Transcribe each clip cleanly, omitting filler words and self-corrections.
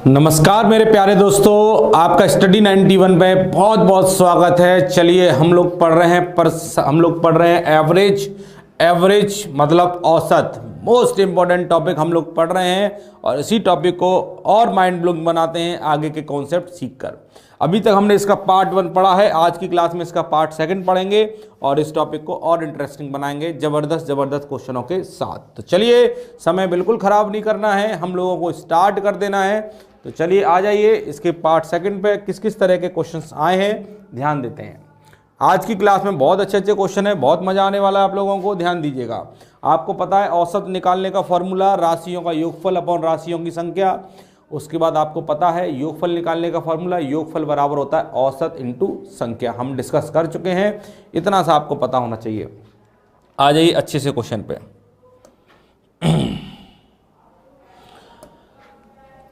नमस्कार मेरे प्यारे दोस्तों, आपका स्टडी 91 में बहुत बहुत स्वागत है। चलिए हम लोग पढ़ रहे हैं एवरेज मतलब औसत। मोस्ट इम्पॉर्टेंट टॉपिक हम लोग पढ़ रहे हैं और इसी टॉपिक को और माइंड ब्लोइंग बनाते हैं आगे के कॉन्सेप्ट सीखकर। अभी तक हमने इसका पार्ट 1 पढ़ा है, आज की क्लास में इसका पार्ट 2 पढ़ेंगे और इस टॉपिक को और इंटरेस्टिंग बनाएंगे जबरदस्त क्वेश्चनों के साथ। तो चलिए, समय बिल्कुल ख़राब नहीं करना है, हम लोगों को स्टार्ट कर देना है। तो चलिए आ जाइए, इसके पार्ट 2 पे किस किस तरह के क्वेश्चंस आए हैं ध्यान देते हैं। आज की क्लास में बहुत अच्छे क्वेश्चन है, बहुत मजा आने वाला है आप लोगों को, ध्यान दीजिएगा। आपको पता है औसत निकालने का फॉर्मूला राशियों का योगफल अपॉन राशियों की संख्या। उसके बाद आपको पता है योगफल निकालने का फॉर्मूला, योगफल बराबर होता है औसत इंटू संख्या। हम डिस्कस कर चुके हैं, इतना सा आपको पता होना चाहिए। आ जाइए अच्छे से क्वेश्चन पे।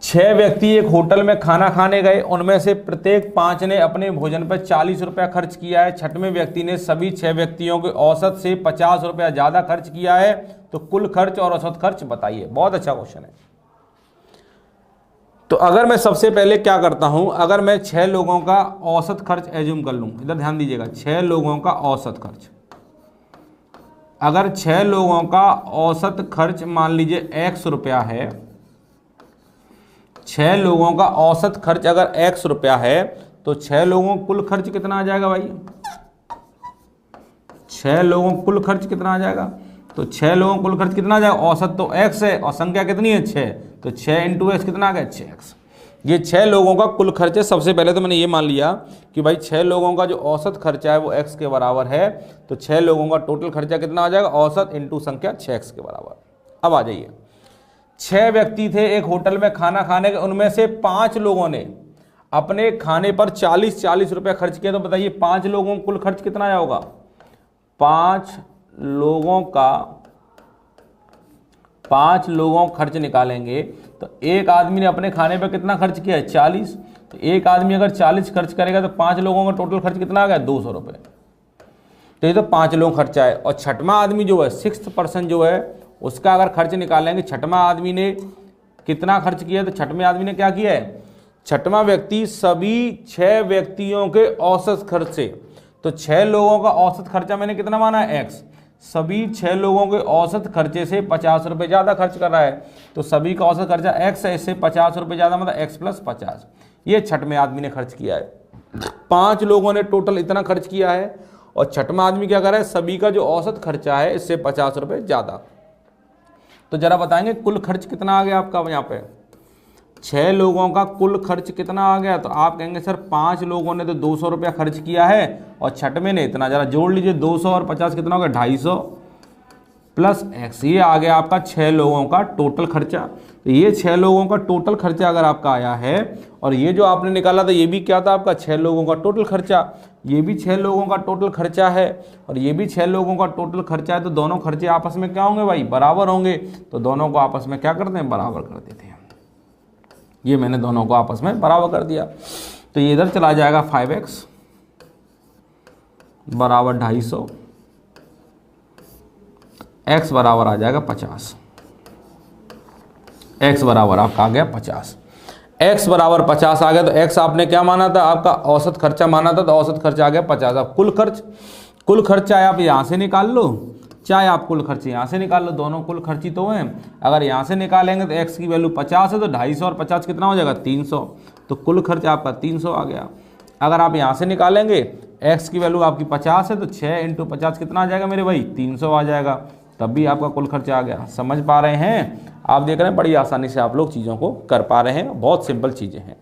6 व्यक्ति एक होटल में खाना खाने गए, उनमें से प्रत्येक 5 ने अपने भोजन पर 40 रुपया खर्च किया है। 6वें व्यक्ति ने सभी 6 व्यक्तियों के औसत से 50 रुपया ज़्यादा खर्च किया है, तो कुल खर्च और औसत खर्च बताइए। बहुत अच्छा क्वेश्चन है। तो अगर मैं सबसे पहले क्या करता हूं, अगर मैं 6 लोगों का औसत खर्च एज्यूम कर लूं, इधर ध्यान दीजिएगा, 6 लोगों का औसत खर्च, अगर 6 लोगों का औसत खर्च मान लीजिए x रुपया है, 6 लोगों का औसत खर्च अगर x रुपया है, तो 6 लोगों कुल खर्च कितना आ जाएगा भाई? 6 लोगों कुल खर्च कितना आ जाएगा? तो 6 लोगों कुल खर्च कितना आ जाएगा? औसत तो x है और संख्या कितनी है? 6, तो 6 इंटू x कितना आ गया? 6x। ये 6 लोगों का कुल खर्च है। सबसे पहले तो मैंने ये मान लिया कि भाई 6 लोगों का जो औसत खर्चा है वो x के बराबर है, तो 6 लोगों का टोटल खर्चा कितना आ जाएगा? औसत इंटू संख्या 6x के बराबर। अब आ जाइए, 6 व्यक्ति थे एक होटल में खाना खाने के, उनमें से 5 लोगों ने अपने खाने पर 40 रुपया खर्च किया। तो बताइए 5 लोगों का कुल खर्च कितना आया होगा? 5 लोगों खर्च निकालेंगे तो एक आदमी ने अपने खाने पर कितना खर्च किया है? 40। तो एक आदमी अगर 40 खर्च करेगा तो 5 लोगों का टोटल खर्च कितना आ गया? 200 रुपये। तो ये तो 5 लोग खर्चा है। और 6वां आदमी जो है, 6th पर्सन जो है, उसका अगर खर्च निकालेंगे, 6वां आदमी ने कितना खर्च किया? तो 6वें आदमी ने क्या किया है? 6वां व्यक्ति सभी 6 व्यक्तियों के औसत खर्च से, तो 6 लोगों का औसत खर्चा मैंने कितना माना है? x। सभी 6 लोगों के औसत खर्चे से 50 रुपये ज़्यादा खर्च कर रहा है, तो सभी का औसत खर्चा x है, इससे 50 रुपये ज़्यादा मतलब x + 50। ये 6वें आदमी ने खर्च किया है। 5 लोगों ने टोटल इतना खर्च किया है और 6वां आदमी क्या कर रहा है? सभी का जो औसत खर्चा है इससे 50 रुपये ज़्यादा। तो जरा बताएंगे कुल खर्च कितना आ गया आपका? यहाँ पे 6 लोगों का कुल खर्च कितना आ गया? तो आप कहेंगे सर 5 लोगों ने तो 200 रुपया खर्च किया है और 6वें ने इतना। जरा जोड़ लीजिए, 200 और 50 कितना हो गया? 250 प्लस x। ये आ गया आपका 6 लोगों का टोटल खर्चा। तो ये 6 लोगों का टोटल खर्चा अगर आपका आया है, और ये जो आपने निकाला था ये भी क्या था आपका? 6 लोगों का टोटल खर्चा। ये भी 6 लोगों का टोटल खर्चा है और ये भी 6 लोगों का टोटल खर्चा है। तो दोनों खर्चे आपस में क्या होंगे भाई? बराबर होंगे। तो दोनों को आपस में क्या करते हैं? बराबर कर देते हैं। ये मैंने दोनों को आपस में बराबर कर दिया, तो ये इधर चला जाएगा 5x बराबर 250, x बराबर आ जाएगा 50। x बराबर आपका आ गया 50। x बराबर 50 आ गया, तो x आपने क्या माना था? आपका औसत खर्चा माना था, तो औसत खर्चा आ गया 50। अब कुल खर्च चाहे आप यहाँ से निकाल लो, चाहे आप कुल खर्च यहाँ से निकाल लो, दोनों कुल खर्ची तो हैं। अगर यहाँ से निकालेंगे तो x की वैल्यू 50 है, तो 250 और 50 कितना हो जाएगा? 300। तो कुल खर्च आपका 300 आ गया। अगर आप यहाँ से निकालेंगे, x की वैल्यू आपकी 50 है, तो 6 इंटू 50 कितना आ जाएगा मेरे भाई? 300 आ जाएगा। तब भी आपका कुल खर्चा आ गया। समझ पा रहे हैं? आप देख रहे हैं बड़ी आसानी से आप लोग चीज़ों को कर पा रहे हैं, बहुत सिंपल चीज़ें हैं।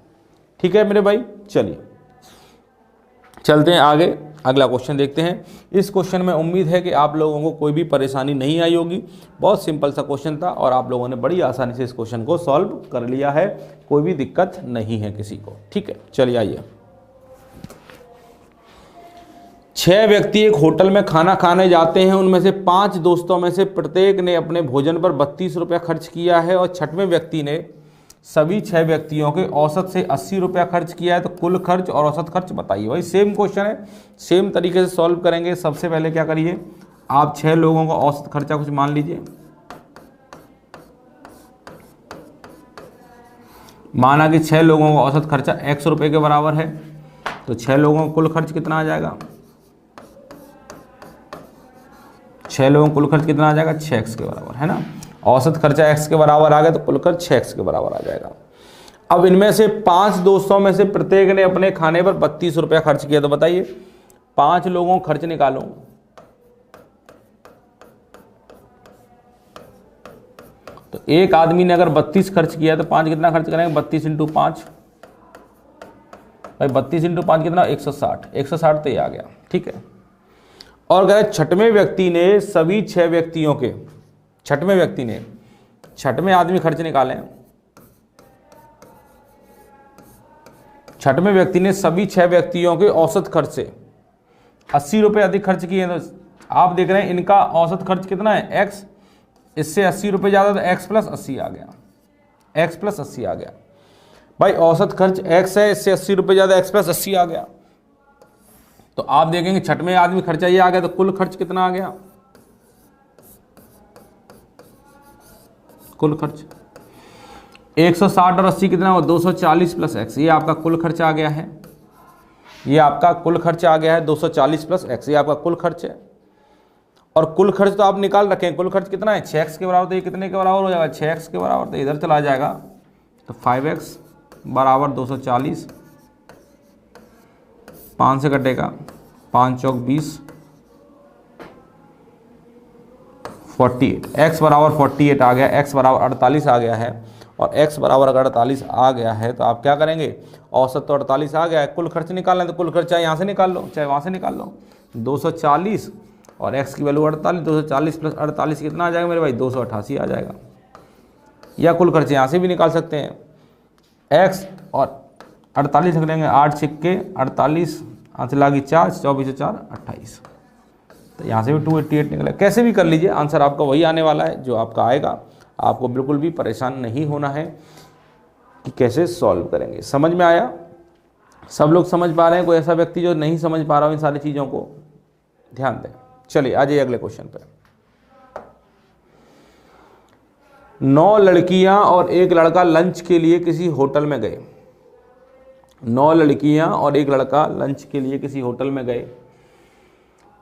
ठीक है मेरे भाई, चलिए चलते हैं आगे, अगला क्वेश्चन देखते हैं। इस क्वेश्चन में उम्मीद है कि आप लोगों को कोई भी परेशानी नहीं आई होगी। बहुत सिंपल सा क्वेश्चन था और आप लोगों ने बड़ी आसानी से इस क्वेश्चन को सॉल्व कर लिया है, कोई भी दिक्कत नहीं है किसी को। ठीक है, चलिए आइए। 6 व्यक्ति एक होटल में खाना खाने जाते हैं, उनमें से 5 दोस्तों में से प्रत्येक ने अपने भोजन पर 32 रुपया खर्च किया है और 6वें व्यक्ति ने सभी 6 व्यक्तियों के औसत से 80 रुपया खर्च किया है। तो कुल खर्च और औसत खर्च बताइए। भाई सेम क्वेश्चन है, सेम तरीके से सॉल्व करेंगे। सबसे पहले क्या करिए, आप 6 लोगों का औसत खर्चा कुछ मान लीजिए। माना कि 6 लोगों का औसत खर्चा x रुपये के बराबर है, तो 6 लोगों का कुल खर्च कितना आ जाएगा? 6 लोगों का कुल खर्च कितना आ जाएगा? 6x के बराबर, है ना। औसत खर्चा x के बराबर आ गया तो कुल खर्च 6x के बराबर आ जाएगा। अब इनमें से 5 दोस्तों में से प्रत्येक ने अपने खाने पर 32 रुपया खर्च किया, तो बताइए 5 लोगों का खर्च निकालो। तो एक आदमी ने अगर 32 खर्च किया तो 5 कितना खर्च करेंगे? 32 इंटू 5, भाई 32 इंटू 5 कितना? 160। 160 तो ये आ गया, ठीक है। और अगर छठवें व्यक्ति ने सभी 6 व्यक्तियों के, छठवें आदमी खर्च निकालें, छठवें व्यक्ति ने सभी 6 व्यक्तियों के औसत खर्च से 80 रुपये अधिक खर्च किए, तो आप देख रहे हैं इनका औसत खर्च कितना है? x, इससे 80 रुपये ज़्यादा, तो x प्लस 80 आ गया, x प्लस 80 आ गया। भाई औसत खर्च x है, इससे 80 रुपये ज़्यादा, x प्लस 80 आ गया। तो आप देखेंगे छठवें आदमी खर्चा ये आ गया, तो कुल खर्च कितना आ गया? कुल खर्च 160 और 80 कितना हो? 240 प्लस x, ये आपका कुल खर्च आ गया है। ये आपका कुल खर्च आ गया है 240 प्लस x, ये आपका कुल खर्च है। और कुल खर्च तो आप निकाल रखें, कुल खर्च कितना है? 6x के बराबर, तो ये कितने के बराबर हो जाएगा? 6x के बराबर, तो इधर चला जाएगा, तो 5x बराबर 240, 5 से कटेगा, 5 चौक 20, 48, x बराबर 48 आ गया, x बराबर 48 आ गया है। और x बराबर अगर 48 आ गया है तो आप क्या करेंगे? औसत तो 48 आ गया है, कुल खर्च निकालना है, तो कुल खर्च चाहे यहाँ से निकाल लो चाहे वहाँ से निकाल लो। 240 और x की वैल्यू 48, 240 प्लस 48 कितना आ जाएगा मेरे भाई? 288 आ जाएगा। या कुल खर्च यहाँ से भी निकाल सकते हैं, x और 48 रख लेंगे, 8 छिक्के 48, आंसर लागी 4, 24 4 28, तो यहाँ से भी 288 निकला। कैसे भी कर लीजिए, आंसर आपका वही आने वाला है जो आपका आएगा। आपको बिल्कुल भी परेशान नहीं होना है कि कैसे सॉल्व करेंगे। समझ में आया? सब लोग समझ पा रहे हैं? कोई ऐसा व्यक्ति जो नहीं समझ पा रहा हो इन सारी चीज़ों को? ध्यान दें। चलिए आ जाइए अगले क्वेश्चन पे। 9 लड़कियां और एक लड़का लंच के लिए किसी होटल में गए। 9 लड़कियां और एक लड़का लंच के लिए किसी होटल में गए।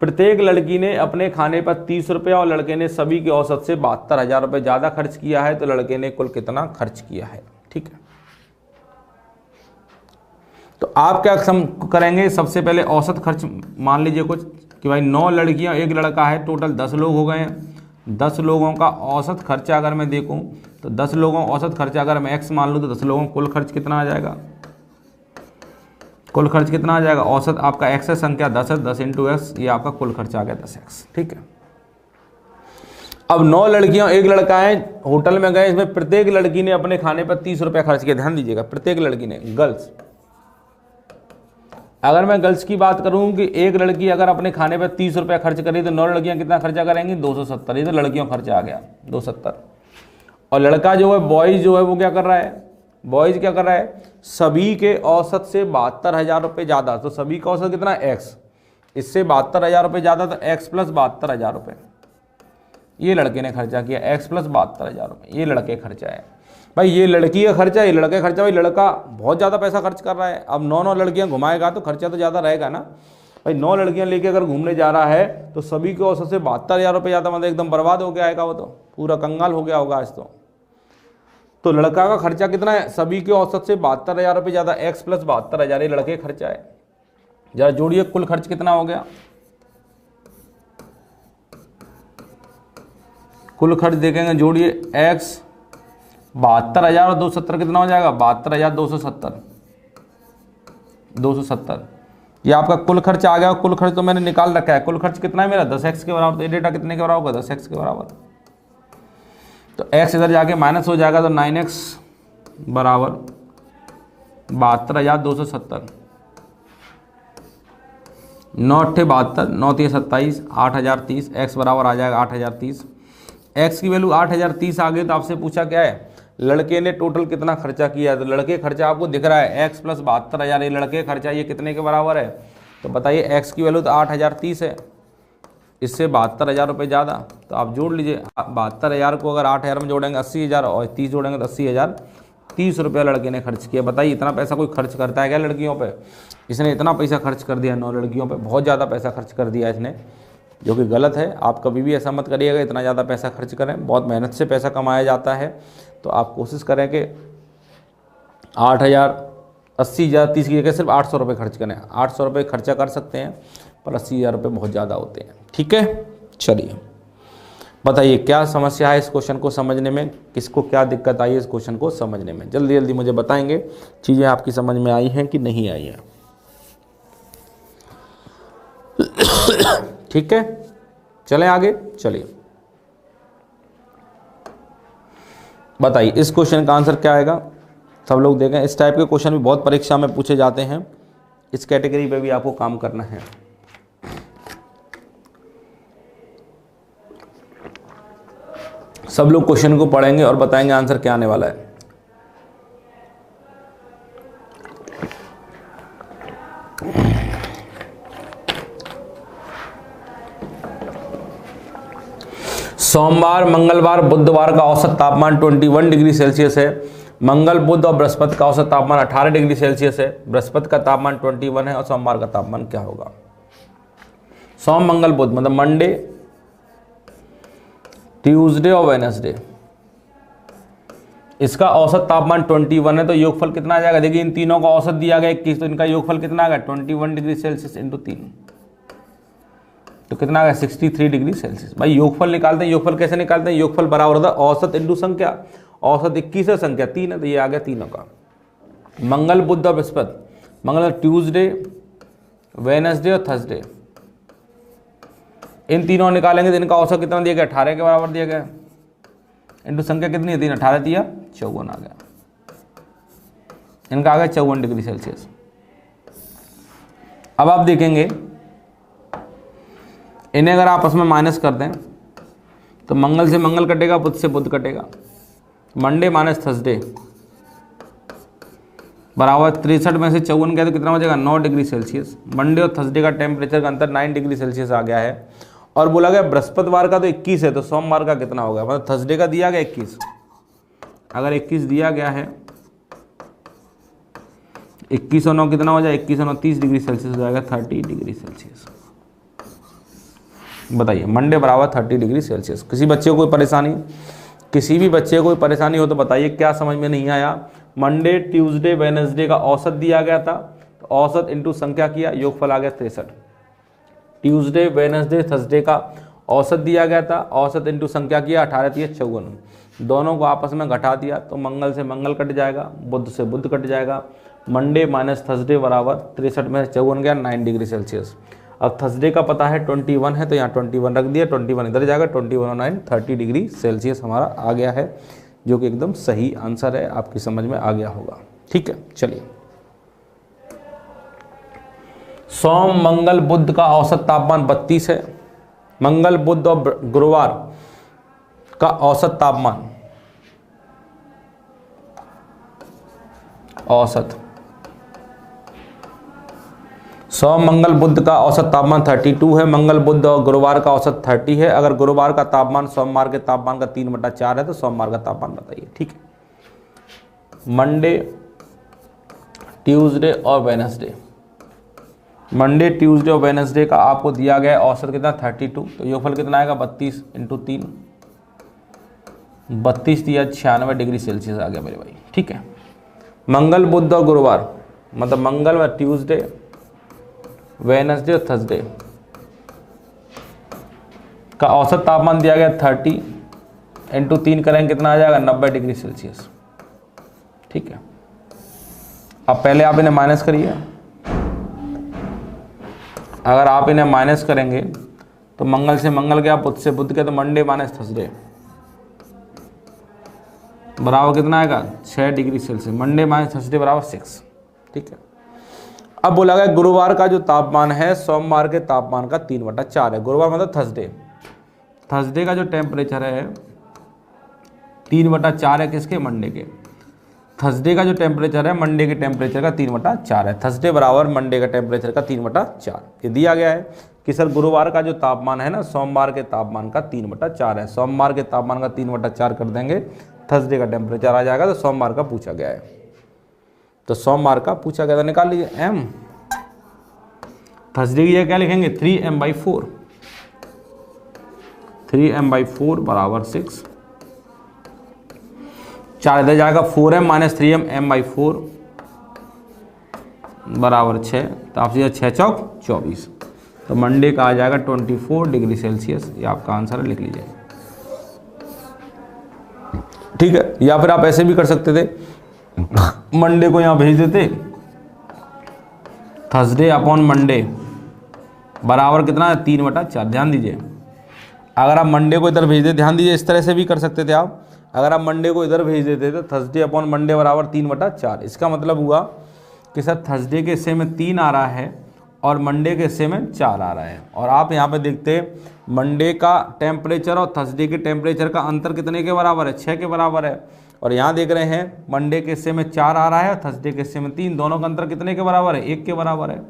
प्रत्येक लड़की ने अपने खाने पर 30 रुपये और लड़के ने सभी के औसत से 72,000 रुपये ज़्यादा खर्च किया है, तो लड़के ने कुल कितना खर्च किया है? ठीक है, तो आप क्या करेंगे? सबसे पहले औसत खर्च मान लीजिए कुछ कि भाई 9 लड़कियां एक लड़का है, टोटल 10 लोग हो गए हैं। 10 लोगों का औसत खर्चा अगर मैं देखूं तो 10 लोगों का औसत खर्चा अगर मैं x मान लूँ तो 10 लोगों का कुल खर्च कितना आ जाएगा? कुल खर्च कितना आ जाएगा? औसत आपका x है, संख्या 10 है, 10 इंटू एक्स, ये आपका कुल खर्चा आ गया 10x। ठीक है, अब 9 लड़कियां एक लड़का है, होटल में गए, इसमें प्रत्येक लड़की ने अपने खाने पर 30 रुपये खर्च किया। ध्यान दीजिएगा, प्रत्येक लड़की ने, गर्ल्स। अगर मैं गर्ल्स की बात करूं कि एक लड़की अगर अपने खाने पर 30 रुपये खर्च करी तो 9 लड़कियां कितना खर्चा करेंगी? 270। ये तो लड़कियों का खर्चा आ गया 270। और लड़का जो है, बॉयज़ जो है वो क्या कर रहा है? बॉयज़ क्या कर रहा है? सभी के औसत से 72,000 रुपये ज़्यादा, तो सभी का औसत कितना? x, इससे 72,000 रुपये ज़्यादा, तो x प्लस 72,000 रुपये ये लड़के ने खर्चा किया। x प्लस 72,000 रुपये ये लड़के खर्चा है। भाई ये लड़की का खर्चा, ये लड़के खर्चा। भाई लड़का बहुत ज़्यादा पैसा खर्च कर रहा है, अब 9 लड़कियां घुमाएगा तो खर्चा तो ज़्यादा रहेगा ना। भाई 9 लड़कियां लेके अगर घूमने जा रहा है तो सभी के औसत से 72,000 रुपये ज़्यादा, मतलब एकदम बर्बाद हो गया आएगा, वो तो पूरा कंगाल हो गया होगा आज तो लड़का का खर्चा कितना है? सभी के औसत से 72,000 रुपये ज़्यादा, x प्लस 72,000 ये लड़के खर्चा है। जरा जोड़िए, कुल खर्च कितना हो गया? कुल खर्च देखेंगे, जोड़िए, x 72,000 और 270 कितना हो जाएगा? 72,270, 270 ये आपका कुल खर्च आ गया। कुल खर्च तो मैंने निकाल रखा है। कुल खर्च कितना है मेरा? 10x के बराबर। तो ये डेटा कितने के बराबर होगा? 10x के बराबर। तो x इधर जाके माइनस हो जाएगा, तो 9x बराबर 72,270, 9 8 72, 9 3 27, 8,030, x बराबर आ जाएगा 8,030। x की वैल्यू 8,030 आ गई, तो आपसे पूछा क्या है? लड़के ने टोटल कितना खर्चा किया है? तो लड़के खर्चा आपको दिख रहा है, x प्लस 72,000 ये लड़के खर्चा, ये कितने के बराबर है? तो बताइए, x की वैल्यू तो 8,030 है, इससे 72,000 रुपये ज़्यादा, तो आप जोड़ लीजिए। 72,000 को अगर 8,000 में जोड़ेंगे 80,000 और 30 जोड़ेंगे तो 80,000, 30 रुपया लड़के ने खर्च किया। बताइए इतना पैसा कोई खर्च करता है क्या लड़कियों पे? इसने इतना पैसा खर्च कर दिया 9 लड़कियों पे, बहुत ज़्यादा पैसा खर्च कर दिया इसने, जो कि गलत है। आप कभी भी ऐसा मत करिएगा इतना ज़्यादा पैसा खर्च करें, बहुत मेहनत से पैसा कमाया जाता है। तो आप कोशिश करें कि 8,000 80,000 30 की जगह सिर्फ 800 रुपये खर्च करें। 800 रुपये खर्चा कर सकते हैं, पर 80,000 रुपये बहुत ज़्यादा होते हैं। ठीक है, चलिए बताइए क्या समस्या है इस क्वेश्चन को समझने में, किसको क्या दिक्कत आई है इस क्वेश्चन को समझने में? जल्दी जल्दी मुझे बताएंगे चीज़ें आपकी समझ में आई हैं कि नहीं आई हैं। ठीक है, चलें आगे। चलिए बताइए इस क्वेश्चन का आंसर क्या आएगा। सब लोग देखें, इस टाइप के क्वेश्चन भी बहुत परीक्षा में पूछे जाते हैं, इस कैटेगरी पे भी आपको काम करना है। सब लोग क्वेश्चन को पढ़ेंगे और बताएंगे आंसर क्या आने वाला है। सोमवार, मंगलवार, बुधवार का औसत तापमान 21 डिग्री सेल्सियस है। मंगल, बुध और बृहस्पति का औसत तापमान 18 डिग्री सेल्सियस है। बृहस्पति का तापमान 21 है और सोमवार का तापमान क्या होगा? सोम, मंगल, बुध मतलब मंडे, ट्यूसडे और वेडनेसडे, इसका औसत तापमान 21 है। तो योगफल कितना आ जाएगा? देखिए इन तीनों का औसत दिया गया 21, तो इनका योगफल कितना आ गया? 21 डिग्री सेल्सियस इंटू 3, तो कितना आ गया? 63 डिग्री सेल्सियस। भाई योगफल निकालते हैं, योगफल कैसे निकालते हैं? योगफल बराबर होता है औसत इंटू संख्या। औसत 21 है, संख्या 3 है, तो ये आ गया तीनों का। मंगल, बुध और बृहस्पति, मंगल, ट्यूसडे, वेडनेसडे और थर्सडे, इन तीनों निकालेंगे तो इनका औसत कितना दिया गया? 18 के बराबर दिया गया, इंटू संख्या कितनी है? 3, 18 दिया 54 आ गया। इनका आ गया 54 डिग्री सेल्सियस। अब आप देखेंगे इन्हें अगर आपस में माइनस कर दें तो मंगल से मंगल कटेगा, बुध से बुध कटेगा। मंडे माइनस थर्सडे बराबर 63 में से 54 गया तो कितना हो जाएगा? 9 डिग्री सेल्सियस। मंडे और थर्सडे का टेम्परेचर का अंतर 9 डिग्री सेल्सियस आ गया है। और बोला गया बृहस्पतिवार का तो 21 है, तो सोमवार का कितना होगा? मतलब थर्सडे का दिया गया 21, अगर 21 दिया गया है, 21 और 9 कितना हो जाए? 21 और 9 30 डिग्री सेल्सियस हो जाएगा, 30 डिग्री सेल्सियस। बताइए मंडे बराबर 30 डिग्री सेल्सियस। किसी बच्चे को कोई परेशानी, किसी भी बच्चे को कोई परेशानी हो तो बताइए क्या समझ में नहीं आया? मंडे, ट्यूसडे, वेडनेसडे का औसत दिया गया था, तो औसत इंटू संख्या किया, योगफल आ गया 63। ट्यूसडे, वेडनेसडे, थर्सडे का औसत दिया गया था, औसत इंटू संख्या किया, 18 दिया 54, दोनों को आपस में घटा दिया तो मंगल से मंगल कट जाएगा, बुध से बुध कट जाएगा। मंडे माइनस थर्सडे बराबर 63 में से 54 गया 9 डिग्री सेल्सियस। अब थर्सडे का पता है 21 है, तो यहाँ 21 रख दिया, 21 इधर जाएगा, 21 और 9 30 डिग्री सेल्सियस हमारा आ गया है, जो कि एकदम सही आंसर है, आपकी समझ में आ गया होगा। ठीक है, चलिए सोम, मंगल, बुध का औसत तापमान 32 है। मंगल, बुध और गुरुवार का औसत तापमान, औसत सोम, मंगल, बुध का औसत तापमान 32 है। मंगल, बुध और गुरुवार का औसत 30 है। अगर गुरुवार का तापमान सोमवार के तापमान का 3/4 है तो सोमवार का तापमान बताइए। ठीक है, मंडे, ट्यूसडे और वेडनेसडे, मंडे, ट्यूसडे और वेडनेसडे का आपको दिया गया है औसत कितना? 32, तो योगफल कितना आएगा? 32 इंटू 3, 32 दिया 96 डिग्री सेल्सियस आ गया मेरे भाई। ठीक है, मंगल, बुध और गुरुवार मतलब मंगल व ट्यूसडे, वेडनेसडे और थर्सडे का औसत तापमान दिया गया 30 इंटू 3 करेंगे कितना आ जाएगा? 90 डिग्री सेल्सियस। ठीक है, अब पहले आप इन्हें माइनस करिए। अगर आप इन्हें माइनस करेंगे तो मंगल से मंगल गया, बुध से बुध गया, तो मंडे माइनस थर्सडे बराबर कितना आएगा? 6 degree Celsius. Monday minus Thursday बराबर 6। ठीक है, अब बोला गया गुरुवार का जो तापमान है सोमवार के तापमान का 3/4 है। गुरुवार मतलब थर्सडे, थर्सडे का जो टेम्परेचर है 3/4 है किसके? मंडे के। थर्सडे का जो टेम्परेचर है मंडे के टेम्परेचर का 3/4 है। थर्सडे बराबर मंडे का टेम्परेचर का 3/4 ये दिया गया है कि सर गुरुवार का जो तापमान है ना सोमवार के तापमान का 3/4 है। सोमवार के तापमान का 3/4 कर देंगे थर्सडे का टेम्परेचर आ जाएगा। तो सोमवार का पूछा गया है, तो सोमवार का पूछा गया, तो निकाल लीजिए m। थर्सडे की जगह क्या लिखेंगे 3m/4, 3m/4 बराबर 6, 4 इधर जाएगा 4m माइनस 3m, m/4 बराबर 6, तो आप सीधा 6 चौक 24। तो मंडे का आ जाएगा 24 डिग्री सेल्सियस, ये आपका आंसर है, लिख लीजिए। ठीक है, या फिर आप ऐसे भी कर सकते थे, मंडे को यहाँ भेज देते, थर्सडे अपॉन मंडे बराबर कितना है 3/4। ध्यान दीजिए, अगर आप मंडे को इधर भेज देते, ध्यान दीजिए इस तरह से भी कर सकते थे आप। अगर आप मंडे को इधर भेज देते तो थर्सडे अपॉन मंडे बराबर 3/4। इसका मतलब हुआ कि सर थर्सडे के हिस्से में 3 आ रहा है और मंडे के हिस्से में 4 आ रहा है। और आप यहाँ पे देखते मंडे का टेम्परेचर और थर्सडे के टेम्परेचर का अंतर कितने के बराबर है, 6 के बराबर है। और यहाँ देख रहे हैं मंडे के हिस्से में 4 आ रहा है और थर्सडे के हिस्से में 3, दोनों का अंतर कितने के बराबर है, 1 के बराबर है।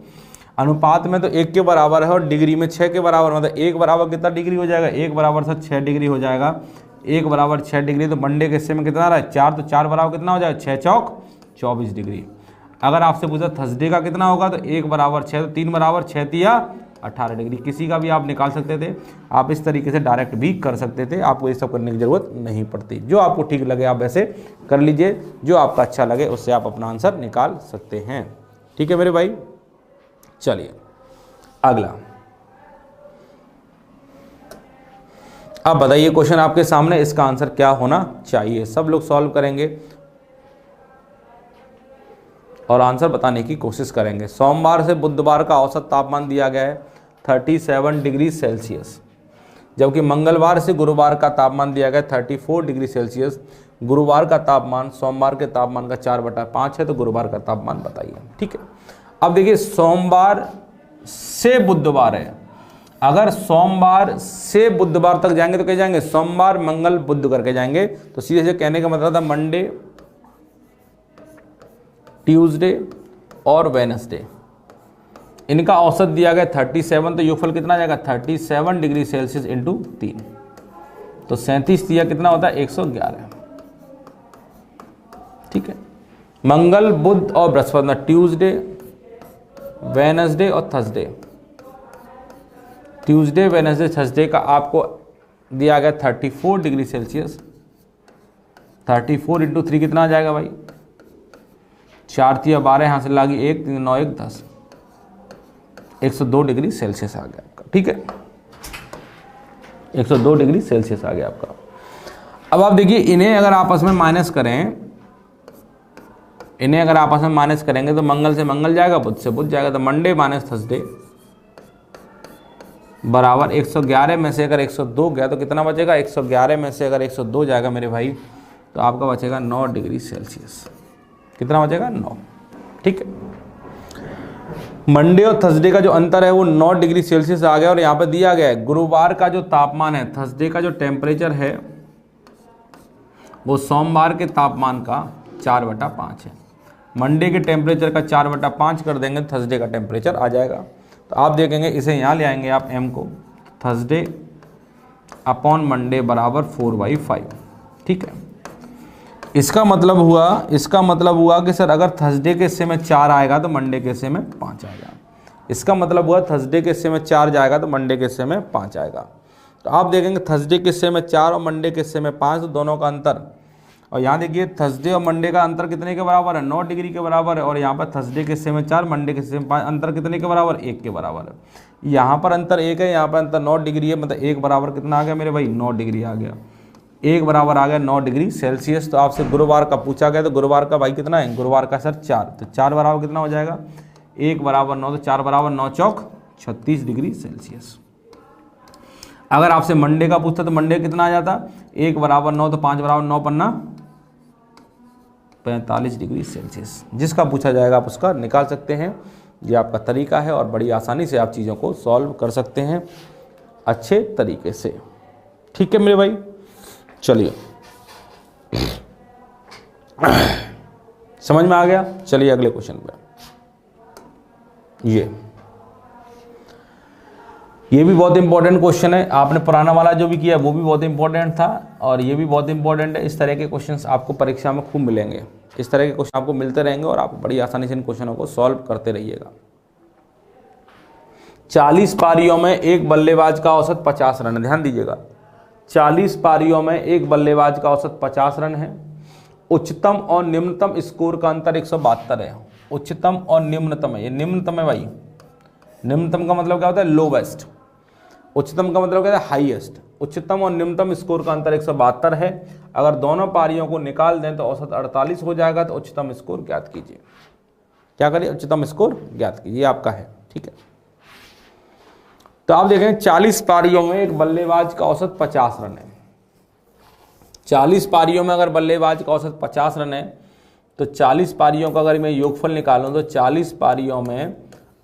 अनुपात में तो 1 के बराबर है और डिग्री में 6 के बराबर, मतलब 1 बराबर कितना डिग्री हो जाएगा, 1 बराबर सर 6 डिग्री हो जाएगा। 1 बराबर 6 डिग्री, तो मंडे के हिस्से में कितना आ रहा है 4, तो 4 बराबर कितना हो जाएगा 6 चौक 24 डिग्री। अगर आपसे पूछा थर्सडे का कितना होगा, तो 1 बराबर 6, तो 3 बराबर 6 तिया 18 डिग्री। किसी का भी आप निकाल सकते थे, आप इस तरीके से डायरेक्ट भी कर सकते थे, आपको ये सब करने की ज़रूरत नहीं पड़ती। जो आपको ठीक लगे आप वैसे कर लीजिए, जो आपका अच्छा लगे उससे आप अपना आंसर निकाल सकते हैं। ठीक है मेरे भाई, चलिए अगला। अब बताइए क्वेश्चन आपके सामने, इसका आंसर क्या होना चाहिए। सब लोग सॉल्व करेंगे और आंसर बताने की कोशिश करेंगे। सोमवार से बुधवार का औसत तापमान दिया गया है 37 डिग्री सेल्सियस, जबकि मंगलवार से गुरुवार का तापमान दिया गया 34 डिग्री सेल्सियस। गुरुवार का तापमान सोमवार के तापमान का 4/5 है, तो गुरुवार का तापमान बताइए। ठीक है, अब देखिए सोमवार से बुधवार है, अगर सोमवार से बुधवार तक जाएंगे तो क्या जाएंगे, सोमवार मंगल बुध करके जाएंगे। तो सीधे से कहने का मतलब था मंडे, ट्यूसडे और वेडनेसडे, इनका औसत दिया गया 37, तो योगफल कितना आ जाएगा 37 डिग्री सेल्सियस इंटू 3, तो 37 दिया कितना होता है 111। ठीक है, मंगल बुध और बृहस्पति, ट्यूसडे वेडनेसडे और थर्सडे, ट्यूसडे वेडनेसडे थर्सडे का आपको दिया गया 34 डिग्री सेल्सियस। 34 इंटू 3 कितना आ जाएगा भाई, 4 तिया 12, यहाँ से लागी 1, 3 9 1 10, 102 डिग्री सेल्सियस आ गया आपका। ठीक है, 102 डिग्री सेल्सियस आ गया आपका। अब आप देखिए इन्हें अगर आपस में माइनस करें, इन्हें अगर आपस में माइनस करेंगे तो मंगल से मंगल जाएगा, बुध से बुध जाएगा, तो मंडे माइनस थर्सडे बराबर 111 में से अगर 102 गया तो कितना बचेगा, 111 में से अगर 102 जाएगा मेरे भाई तो आपका बचेगा 9 डिग्री सेल्सियस। कितना बचेगा 9। ठीक है, मंडे और थर्सडे का जो अंतर है वो 9 डिग्री सेल्सियस आ गया। और यहाँ पे दिया गया है गुरुवार का जो तापमान है, थर्सडे का जो टेम्परेचर है वो सोमवार के तापमान का 4/5 है। मंडे के टेम्परेचर का 4/5 कर देंगे, थर्सडे का टेम्परेचर आ जाएगा। तो आप देखेंगे इसे यहाँ ले आएंगे आप m को, थर्सडे अपॉन मंडे बराबर 4/5। ठीक है, इसका मतलब हुआ कि सर अगर थर्सडे के हिस्से में 4 आएगा तो मंडे के हिस्से में 5 आएगा। इसका मतलब हुआ थर्सडे के हिस्से में 4 जाएगा तो मंडे के हिस्से में 5 आएगा। तो आप देखेंगे थर्सडे के हिस्से में 4 और मंडे के हिस्से में 5, तो दोनों का अंतर, और यहाँ देखिए थर्सडे और मंडे का अंतर कितने के बराबर है, 9 डिग्री के बराबर है। और यहाँ पर थर्सडे के हिस्से में 4, मंडे के हिस्से में 5, अंतर कितने के बराबर, 1 के बराबर है। यहाँ पर अंतर 1 है, यहाँ पर अंतर 9 डिग्री है, मतलब 1 बराबर कितना आ गया मेरे भाई 9 डिग्री आ गया। 1 बराबर आ गया 9 डिग्री सेल्सियस। तो आपसे गुरुवार का पूछा गया, तो गुरुवार का भाई कितना है, गुरुवार का सर 4, तो 4 बराबर कितना हो जाएगा, 1 बराबर 9, तो 4 बराबर 9 चौक 36 डिग्री सेल्सियस। अगर आपसे मंडे का पूछता तो मंडे कितना आ जाता, 1 बराबर 9, तो 5 बराबर 9 पन्ना 45 डिग्री सेल्सियस। जिसका पूछा जाएगा आप उसका निकाल सकते हैं। ये आपका तरीका है और बड़ी आसानी से आप चीज़ों को सॉल्व कर सकते हैं अच्छे तरीके से। ठीक है मेरे भाई, चलिए समझ में आ गया। चलिए अगले क्वेश्चन पे, ये ये भी बहुत इंपॉर्टेंट क्वेश्चन है, आपने पुराना वाला जो भी किया वो भी बहुत इंपॉर्टेंट था और ये भी बहुत इंपॉर्टेंट है। इस तरह के क्वेश्चंस आपको परीक्षा में खूब मिलेंगे, इस तरह के क्वेश्चन आपको मिलते रहेंगे और आप बड़ी आसानी से इन क्वेश्चनों को सॉल्व करते रहिएगा। 40 पारियों में एक बल्लेबाज का औसत 50 रन है, ध्यान दीजिएगा 40 पारियों में एक बल्लेबाज का औसत 50 रन है। उच्चतम और निम्नतम स्कोर का अंतर 172 है। उच्चतम और निम्नतम है, ये निम्नतम है भाई, निम्नतम का मतलब क्या होता है लोवेस्ट, उच्चतम का मतलब क्या है हाईएस्ट। उच्चतम और निम्नतम स्कोर का अंतर 172 है। अगर दोनों पारियों को निकाल दें तो औसत 48 हो जाएगा। तो उच्चतम स्कोर ज्ञात कीजिए, क्या करिए उच्चतम स्कोर ज्ञात कीजिए, आपका है ठीक है। तो आप देखें 40 पारियों में एक बल्लेबाज का औसत 50 रन है। 40 पारियों में अगर बल्लेबाज का औसत 50 रन है तो 40 पारियों का अगर मैं योगफल निकालूं तो 40 पारियों में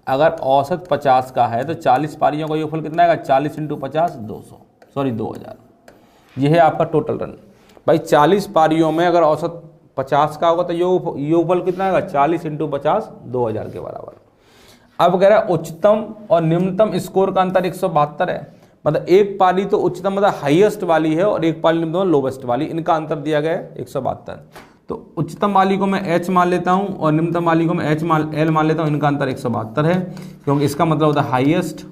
अगर औसत 50 का है तो 40 पारियों का योगफल कितना आएगा 40 × 50 2000। यह है आपका टोटल रन। भाई 40 पारियों में अगर औसत 50 का होगा तो योगफल कितना आएगा 40 × 50 2000 के बराबर। अब कह रहा है उच्चतम और निम्नतम स्कोर का अंतर 172 है, मतलब एक पारी तो उच्चतम मतलब हाईएस्ट वाली है और एक पारी निम्नतम लोवेस्ट वाली, इनका अंतर दिया गया है 172। तो उच्चतम वाली को मैं H मान लेता हूं और निम्नतम वाली को मैं L मान लेता हूं, इनका अंतर 172 है क्योंकि इसका मतलब होता है हाईएस्ट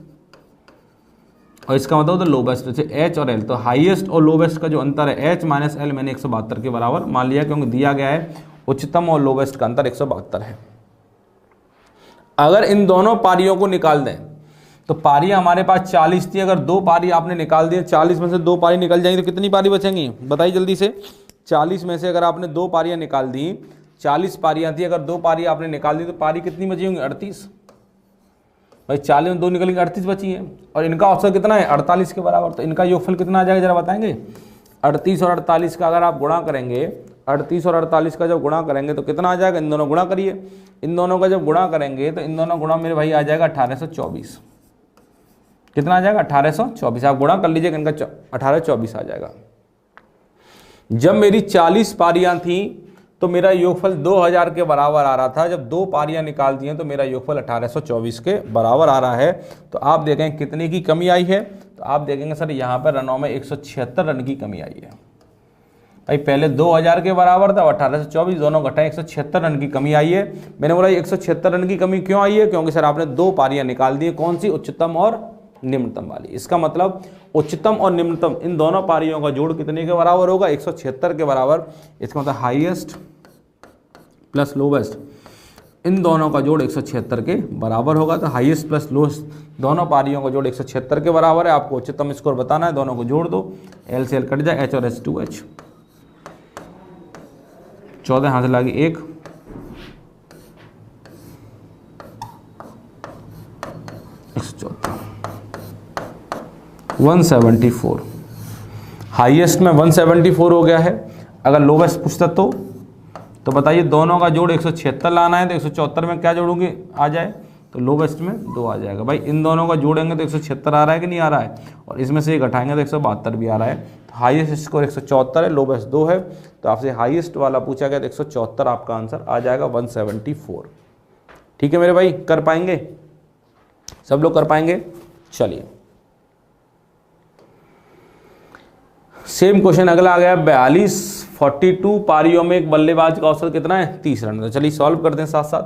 और इसका मतलब होता है लोवेस्ट, जैसे H और L। तो हाईएस्ट और लोवेस्ट का जो अंतर है H - L मैंने 172 के बराबर मान लिया क्योंकि दिया गया है उच्चतम और लोवेस्ट का अंतर 172 है। अगर इन दोनों पारियों को निकाल दें तो पारियां हमारे पास 40 थी, अगर दो पारी आपने निकाल दिए 40 में से दो पारी निकल जाएंगी तो कितनी पारी बचेंगी बताइए जल्दी से। 40 में से अगर आपने दो पारियां निकाल दी, 40 पारियां थी, अगर दो पारी आपने निकाल दी तो पारी कितनी बची होंगी 38। भाई 40 में दो निकलेंगे 38 बची है और इनका औसत कितना है 48 के बराबर। तो इनका योगफल कितना आ जाएगा जरा बताएंगे। 38 और 48 का अगर आप गुणा करेंगे, 38 और 48 का जब गुणा करेंगे तो कितना आ जाएगा, इन दोनों गुणा करिए, इन दोनों का जब गुणा करेंगे तो इन दोनों गुणा मेरे भाई आ जाएगा 1824। कितना आ जाएगा 1824, आप गुणा कर लीजिएगा, इनका 1824 आ जाएगा। जब मेरी 40 पारियां थी तो मेरा योगफल 2000 के बराबर आ रहा था, जब दो पारियां निकाल दी हैं तो मेरा योगफल 1824 के बराबर आ रहा है। तो आप देखें कितने की कमी आई है, तो आप देखेंगे सर यहाँ पर रनों में 176 रन की कमी आई है। भाई पहले 2000 के बराबर था, 1824 दोनों घटाए 176 रन की कमी आई है। मैंने बोला 176 रन की कमी क्यों आई है, क्योंकि सर आपने दो पारियां निकाल दी, कौन सी उच्चतम और निम्नतम वाली। इसका मतलब उच्चतम और निम्नतम इन दोनों पारियों का जोड़ कितने के बराबर होगा 176 के बराबर। इसका मतलब हाईएस्ट प्लस लोवेस्ट इन दोनों का जोड़ 176 के बराबर होगा। तो हाईएस्ट प्लस लोवेस्ट दोनों पारियों का जोड़ 176 के बराबर है। आपको उच्चतम स्कोर बताना है, दोनों को जोड़ दो, L से L कट जाए, H और H 2H 14 हाथ लगी 1 174। हाईएस्ट में 174 हो गया है। अगर लोवेस्ट पूछता तो बताइए दोनों का जोड़ 176 लाना है तो 174 में क्या जोड़ूंगे आ जाए, तो लोवेस्ट में 2 आ जाएगा। भाई इन दोनों का जोड़ेंगे तो 176 आ रहा है कि नहीं आ रहा है, और इसमें से एक घटाएंगे तो 172 भी आ रहा है। तो हाईएस्ट स्कोर 174 है, लोवेस्ट 2 है। तो आपसे हाईएस्ट वाला पूछा गया तो 174 आपका आंसर आ जाएगा 174। ठीक है मेरे भाई, कर पाएंगे सब लोग, कर पाएंगे। चलिए सेम क्वेश्चन अगला आ गया 42 पारियों में एक बल्लेबाज का औसत कितना है 30 रन। तो चलिए सॉल्व करते हैं साथ साथ।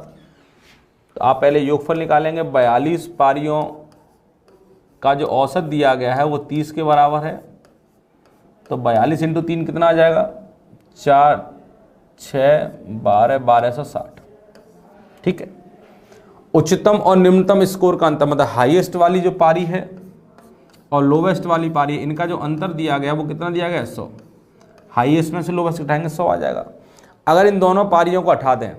तो आप पहले योगफल निकालेंगे, 42 पारियों का जो औसत दिया गया है वो 30 के बराबर है। तो 42 × 3 कितना आ जाएगा 4 6 12 1260। ठीक है। उच्चतम और निम्नतम स्कोर का अंतर मतलब हाईएस्ट वाली जो पारी है और लोवेस्ट वाली पारी है, इनका जो अंतर दिया गया वो कितना दिया गया 100। हाईएस्ट में से लोवेस्ट उठाएंगे 100 आ जाएगा। अगर इन दोनों पारियों को हटा दें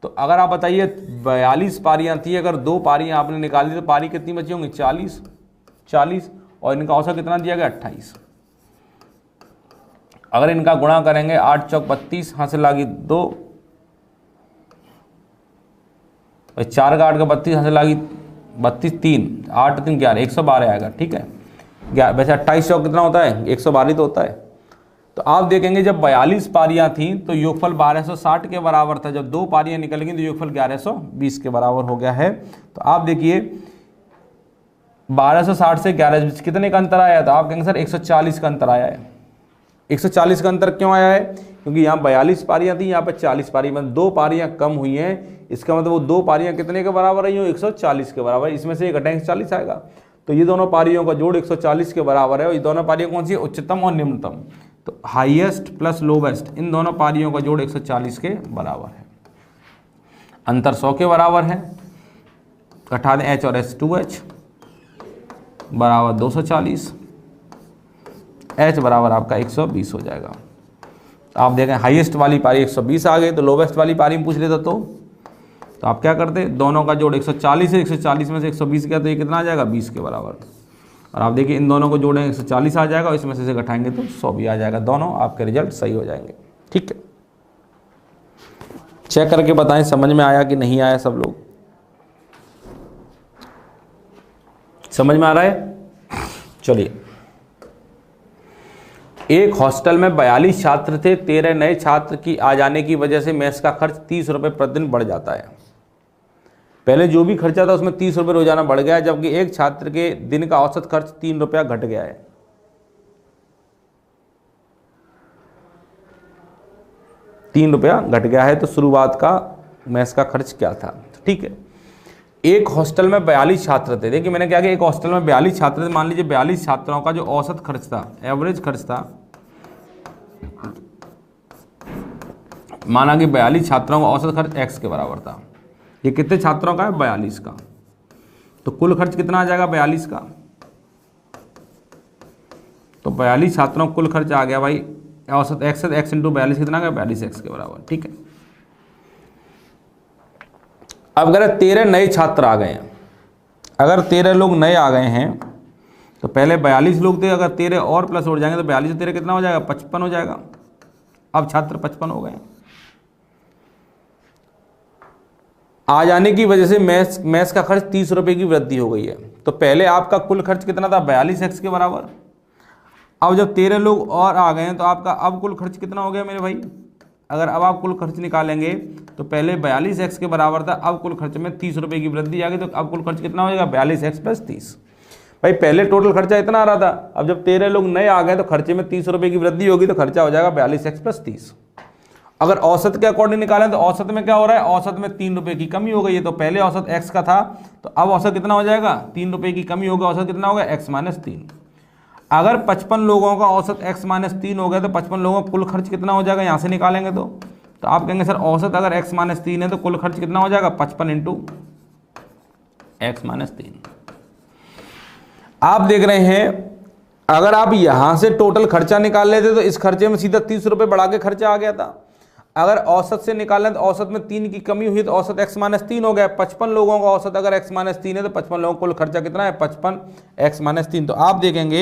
तो अगर आप बताइए 42 पारियां थी, अगर दो पारियां आपने निकाल दी तो पारी कितनी बची होंगी 40 और इनका औसत कितना दिया गया 28। अगर इनका गुणा करेंगे 8 चौक 32 हासिल लागी 2, 4 का 8 का 32 हासिल लागी 32 3 8 3 11 112 आएगा। ठीक है। वैसे 28 चौक कितना होता है 112 तो होता है। तो आप देखेंगे जब 42 पारियां थी तो योगफल 1260 के बराबर था, जब दो पारियां निकल गई तो योगफल 1120 के बराबर हो गया है। तो आप देखिए 1260 से 11 कितने का अंतर आया? तो आप कहेंगे सर 140 का अंतर आया है। 140 का अंतर क्यों आया है? क्योंकि यहाँ 42 पारियां थी, यहाँ पे 40 पारी, मतलब 2 पारियां कम हुई हैं। इसका मतलब वो 2 पारियां कितने के बराबर रही हो? 140 के बराबर। इसमें से एक घटाएंगे 40 आएगा, तो ये दोनों पारियों का जोड़ 140 के बराबर है। और ये दोनों पारियां कौन सी है? उच्चतम और निम्नतम। तो हाईएस्ट प्लस लोवेस्ट, इन दोनों पारियों का जोड़ 140 के बराबर है। अंतर 100 के बराबर है। घटा दें H और S, 2H बराबर 240, H बराबर आपका 120 हो जाएगा। आप देखें हाईएस्ट वाली पारी 120 आ गई, तो लोवेस्ट वाली पारी में पूछ लेता तो आप क्या करते? दोनों का जोड़ 140 है, 140 में से 120 किया तो ये कितना आ जाएगा? 20 के बराबर। और आप देखिए इन दोनों को जोड़ेंगे 140 आ जाएगा, और इसमें से घटाएंगे तो 100 भी आ जाएगा। दोनों आपके रिजल्ट सही हो जाएंगे। ठीक है, चेक करके बताएं समझ में आया कि नहीं आया। सब लोग समझ में आ रहा है? चलिए, एक हॉस्टल में 42 छात्र थे। 13 नए छात्र की आ जाने की वजह से मेस का खर्च 30 रुपये प्रतिदिन बढ़ जाता है। पहले जो भी खर्चा था उसमें 30 रुपये रोजाना बढ़ गया, जबकि एक छात्र के दिन का औसत खर्च 3 रुपया घट गया है। ₹3 घट गया है। तो शुरुआत का मेस का खर्च क्या था? ठीक है, एक हॉस्टल में 42 छात्र थे। देखिए मैंने क्या किया, एक हॉस्टल में 42 छात्र थे। मान लीजिए 42 छात्रों का जो औसत खर्च था, एवरेज खर्च था, माना कि 42 छात्रों का औसत खर्च x के बराबर था। ये कितने छात्रों का है? 42 का। तो कुल खर्च कितना आ जाएगा 42 का? तो 42 छात्रों का कुल खर्च आ गया भाई, औसत x है, x इंटू 42 कितना गया? 42x के बराबर। ठीक है, अब अगर 13 नए छात्र आ गए हैं, अगर 13 लोग नए आ गए हैं, तो पहले 42 लोग थे, अगर 13 और प्लस हो जाएंगे तो 42 से 13 कितना हो जाएगा? 55 हो जाएगा। अब छात्र 55 हो गए। आ जाने की वजह से मेस का खर्च 30 रुपये की वृद्धि हो गई है। तो पहले आपका कुल खर्च कितना था? 42x के बराबर। अब जब 13 लोग और आ गए हैं तो आपका अब कुल खर्च कितना हो गया मेरे भाई? अगर अब आप कुल खर्च निकालेंगे तो पहले 42x के बराबर था, अब कुल खर्च में 30 रुपये की वृद्धि आ गई, तो अब कुल खर्च कितना हो जाएगा? 42x plus 30। भाई पहले टोटल खर्चा इतना आ रहा था, अब जब 13 लोग नए आ गए तो खर्चे में 30 रुपये की वृद्धि होगी, तो खर्चा हो जाएगा 42x प्लस 30। अगर औसत के अकॉर्डिंग निकालें तो औसत में क्या हो रहा है? औसत में 3 रुपये की कमी हो गई है। तो पहले औसत x का था, तो अब औसत कितना हो जाएगा? 3 रुपये की कमी होगा, औसत कितना होगा? x minus 3। अगर 55 लोगों का औसत x माइनस 3 हो गया तो 55 लोगों का कुल खर्च कितना हो जाएगा? यहाँ से निकालेंगे तो आप कहेंगे सर औसत अगर x माइनस 3 है तो कुल खर्च कितना हो जाएगा? 55 इंटू x माइनस 3। आप देख रहे हैं, अगर आप यहां से टोटल खर्चा निकाल लेते तो इस खर्चे में सीधा 30 रुपये बढ़ा के खर्चा आ गया था। अगर औसत से निकालें तो औसत में 3 की कमी हुई तो औसत x माइनस 3 हो गया। 55 लोगों का औसत अगर x माइनस 3 है तो 55 लोगों का कुल खर्चा कितना है? 55 x माइनस 3। तो आप देखेंगे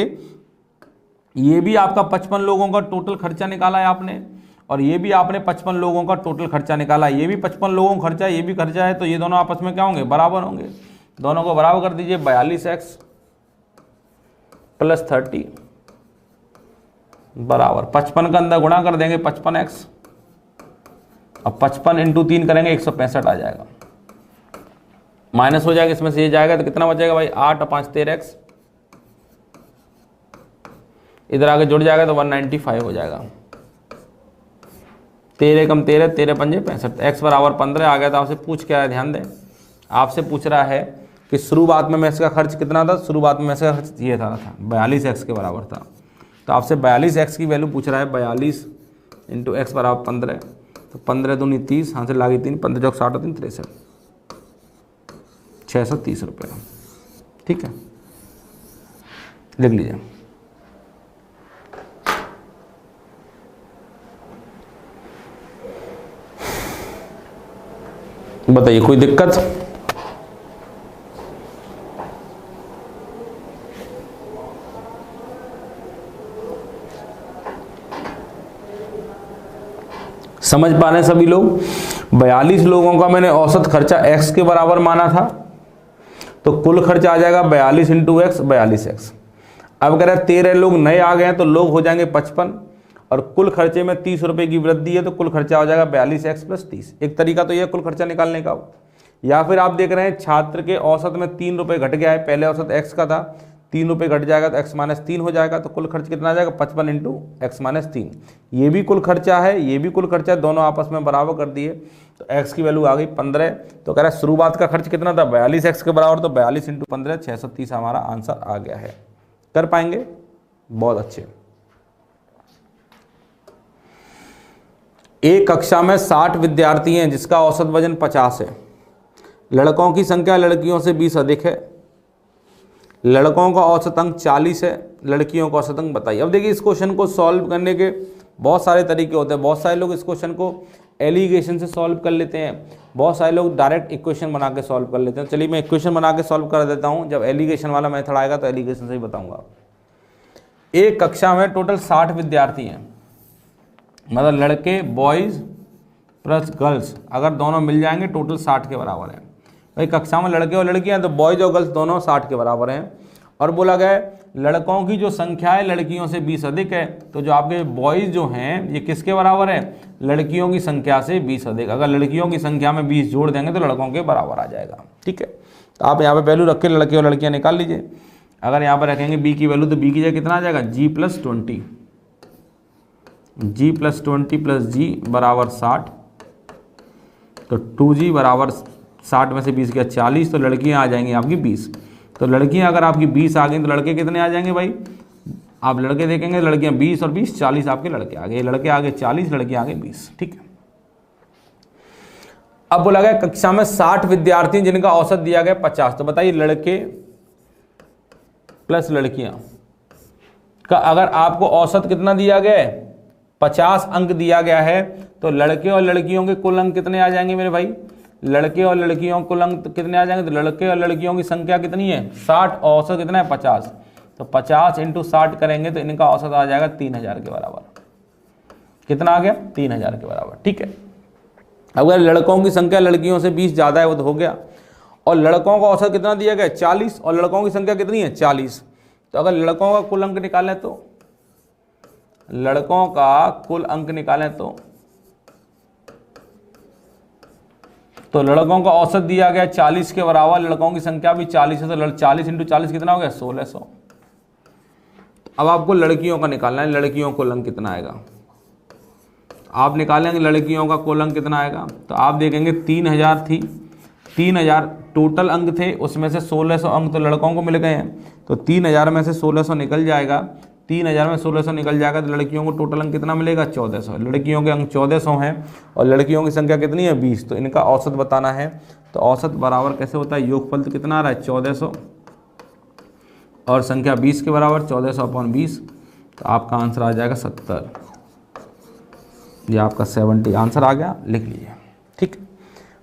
ये भी आपका 55 लोगों का टोटल खर्चा निकाला है आपने, और ये भी आपने 55 लोगों का टोटल खर्चा निकाला है। ये भी 55 लोगों का खर्चा है, ये भी खर्चा है, तो ये दोनों आपस में क्या होंगे? बराबर होंगे। दोनों को बराबर कर दीजिए। 42x प्लस 30 बराबर 55 का अंदर गुणा कर देंगे 55x, अब 55 इंटू 3 करेंगे 165 आ जाएगा। माइनस हो जाएगा, इसमें से ये जाएगा तो कितना बचेगा भाई? 8 और 5 13x, इधर आगे जुड़ जाएगा तो 195 हो जाएगा। 13 कम 13, 13 पंजे 65, x बराबर 15 आ गया। तो आपसे पूछ क्या है? ध्यान दें, आपसे पूछ रहा है कि शुरुआत में मेस का खर्च कितना था? शुरुआत में मेस का खर्च ये था 42x के बराबर था। तो आपसे 42x की वैल्यू पूछ रहा है। 42 इंटू एक्स बराबर 15, तो 15 दूनी 30, हाथ से लागी 3, 15 चौक 60 3 63, 630 रुपये। ठीक है, लिख लीजिए। बताइए कोई दिक्कत? समझ पा रहे हैं सभी लोग? 42 लोगों का मैंने औसत खर्चा x के बराबर माना था, तो कुल खर्च आ जाएगा 42 इंटू एक्स 42x। अब अगर 13 लोग नए आ गए हैं तो लोग हो जाएंगे 55, और कुल खर्चे में 30 रुपये की वृद्धि है, तो कुल खर्चा हो जाएगा 42x प्लस 30। एक तरीका तो यह कुल खर्चा निकालने का, या फिर आप देख रहे हैं छात्र के औसत में 3 रुपये घट गया है, पहले औसत x का था, 3 रुपये घट जाएगा तो x-3 हो जाएगा, तो कुल खर्च कितना आ जाएगा 55 इंटू x-3। ये भी कुल खर्चा है, ये भी कुल खर्चा है, दोनों आपस में बराबर कर दिए तो x की वैल्यू आ गई 15। तो कह रहा है शुरुआत का खर्च कितना था 42x के बराबर, तो 42 इंटू 15 630 हमारा आंसर आ गया है। कर पाएंगे? बहुत अच्छे। एक कक्षा में 60 विद्यार्थी हैं जिसका औसत वजन 50 है। लड़कों की संख्या लड़कियों से 20 अधिक है। लड़कों का औसत अंक 40 है, लड़कियों का औसत अंक बताइए। अब देखिए इस क्वेश्चन को सॉल्व करने के बहुत सारे तरीके होते हैं। बहुत सारे लोग इस क्वेश्चन को एलिगेशन से सॉल्व कर लेते हैं, बहुत सारे लोग डायरेक्ट इक्वेशन बना के सॉल्व कर लेते हैं। चलिए मैं इक्वेशन बना के सॉल्व कर देता हूँ, जब एलिगेशन वाला मेथड आएगा तो एलिगेशन से ही बताऊँगा। एक कक्षा में टोटल 60 विद्यार्थी हैं, मतलब लड़के बॉयज़ प्लस गर्ल्स अगर दोनों मिल जाएंगे टोटल 60 के बराबर है। भाई कक्षा में लड़के और लड़कियां तो बॉयज़ और गर्ल्स दोनों 60 के बराबर हैं। और बोला गया लड़कों की जो संख्या है लड़कियों से 20 अधिक है, तो जो आपके बॉयज़ जो हैं ये किसके बराबर है? लड़कियों की संख्या से 20 अधिक। अगर लड़कियों की संख्या में 20 जोड़ देंगे तो लड़कों के बराबर आ जाएगा। ठीक है, तो आप यहाँ पे वैल्यू रख के लड़के और लड़कियाँ निकाल लीजिए। अगर यहाँ पर रखेंगे बी की वैल्यू तो बी की जगह कितना आ जाएगा G+20, G+20 प्लस G बराबर 60, तो 2G बराबर 60 में से 20 गया 40, तो लड़कियाँ आ जाएंगी आपकी 20। तो लड़कियाँ अगर आपकी 20 आ गई तो लड़के कितने आ जाएंगे भाई? आप लड़के देखेंगे लड़कियाँ 20 और 20 40 आपके लड़के आ गए, लड़के आगे 40 लड़कियाँ आगे 20। ठीक है, अब बोला गया कक्षा में 60 विद्यार्थी जिनका औसत दिया गया 50, तो बताइए लड़के प्लस लड़कियां का अगर आपको औसत कितना दिया गया है 50 अंक दिया गया है, तो लड़के और लड़कियों के कुल अंक कितने आ जाएंगे मेरे भाई? लड़के और लड़कियों कुल अंक कितने आ जाएंगे? तो लड़के और लड़कियों की संख्या कितनी है 60, औसत कितना है 50, तो 50 इंटू 60 करेंगे तो इनका औसत आ जाएगा 3000 के बराबर। कितना आ गया? 3000 के बराबर। ठीक है, अगर लड़कों की संख्या लड़कियों से 20 ज़्यादा है वो तो हो गया, और लड़कों का औसत कितना दिया गया 40 और लड़कों की संख्या कितनी है 40, तो अगर लड़कों का कुल अंक निकालें तो लड़कों का कुल अंक निकालें तो लड़कों का औसत दिया गया 40 के बराबर, लड़कों की संख्या भी 40 है, तो 40 इंटू 40 कितना हो गया 1600। अब आपको लड़कियों का निकालना है, लड़कियों का कुल अंक कितना आएगा आप निकालेंगे। लड़कियों का कुल अंक कितना आएगा तो आप देखेंगे 3000 थी, 3000 टोटल अंक थे, उसमें से 1600 अंक तो लड़कों को मिल गए हैं, तो 3000 में से 1600 निकल जाएगा, 3000 में 1600 निकल जाएगा तो लड़कियों को टोटल अंक कितना मिलेगा 1400। लड़कियों के अंक 1400 हैं और लड़कियों की संख्या कितनी है 20, तो इनका औसत बताना है। तो औसत बराबर कैसे होता है? योगफल तो कितना आ रहा है 1400 और संख्या 20 के बराबर 1400/20, तो आपका आंसर आ जाएगा 70। ये आपका 70 आंसर आ गया, लिख लीजिए। ठीक,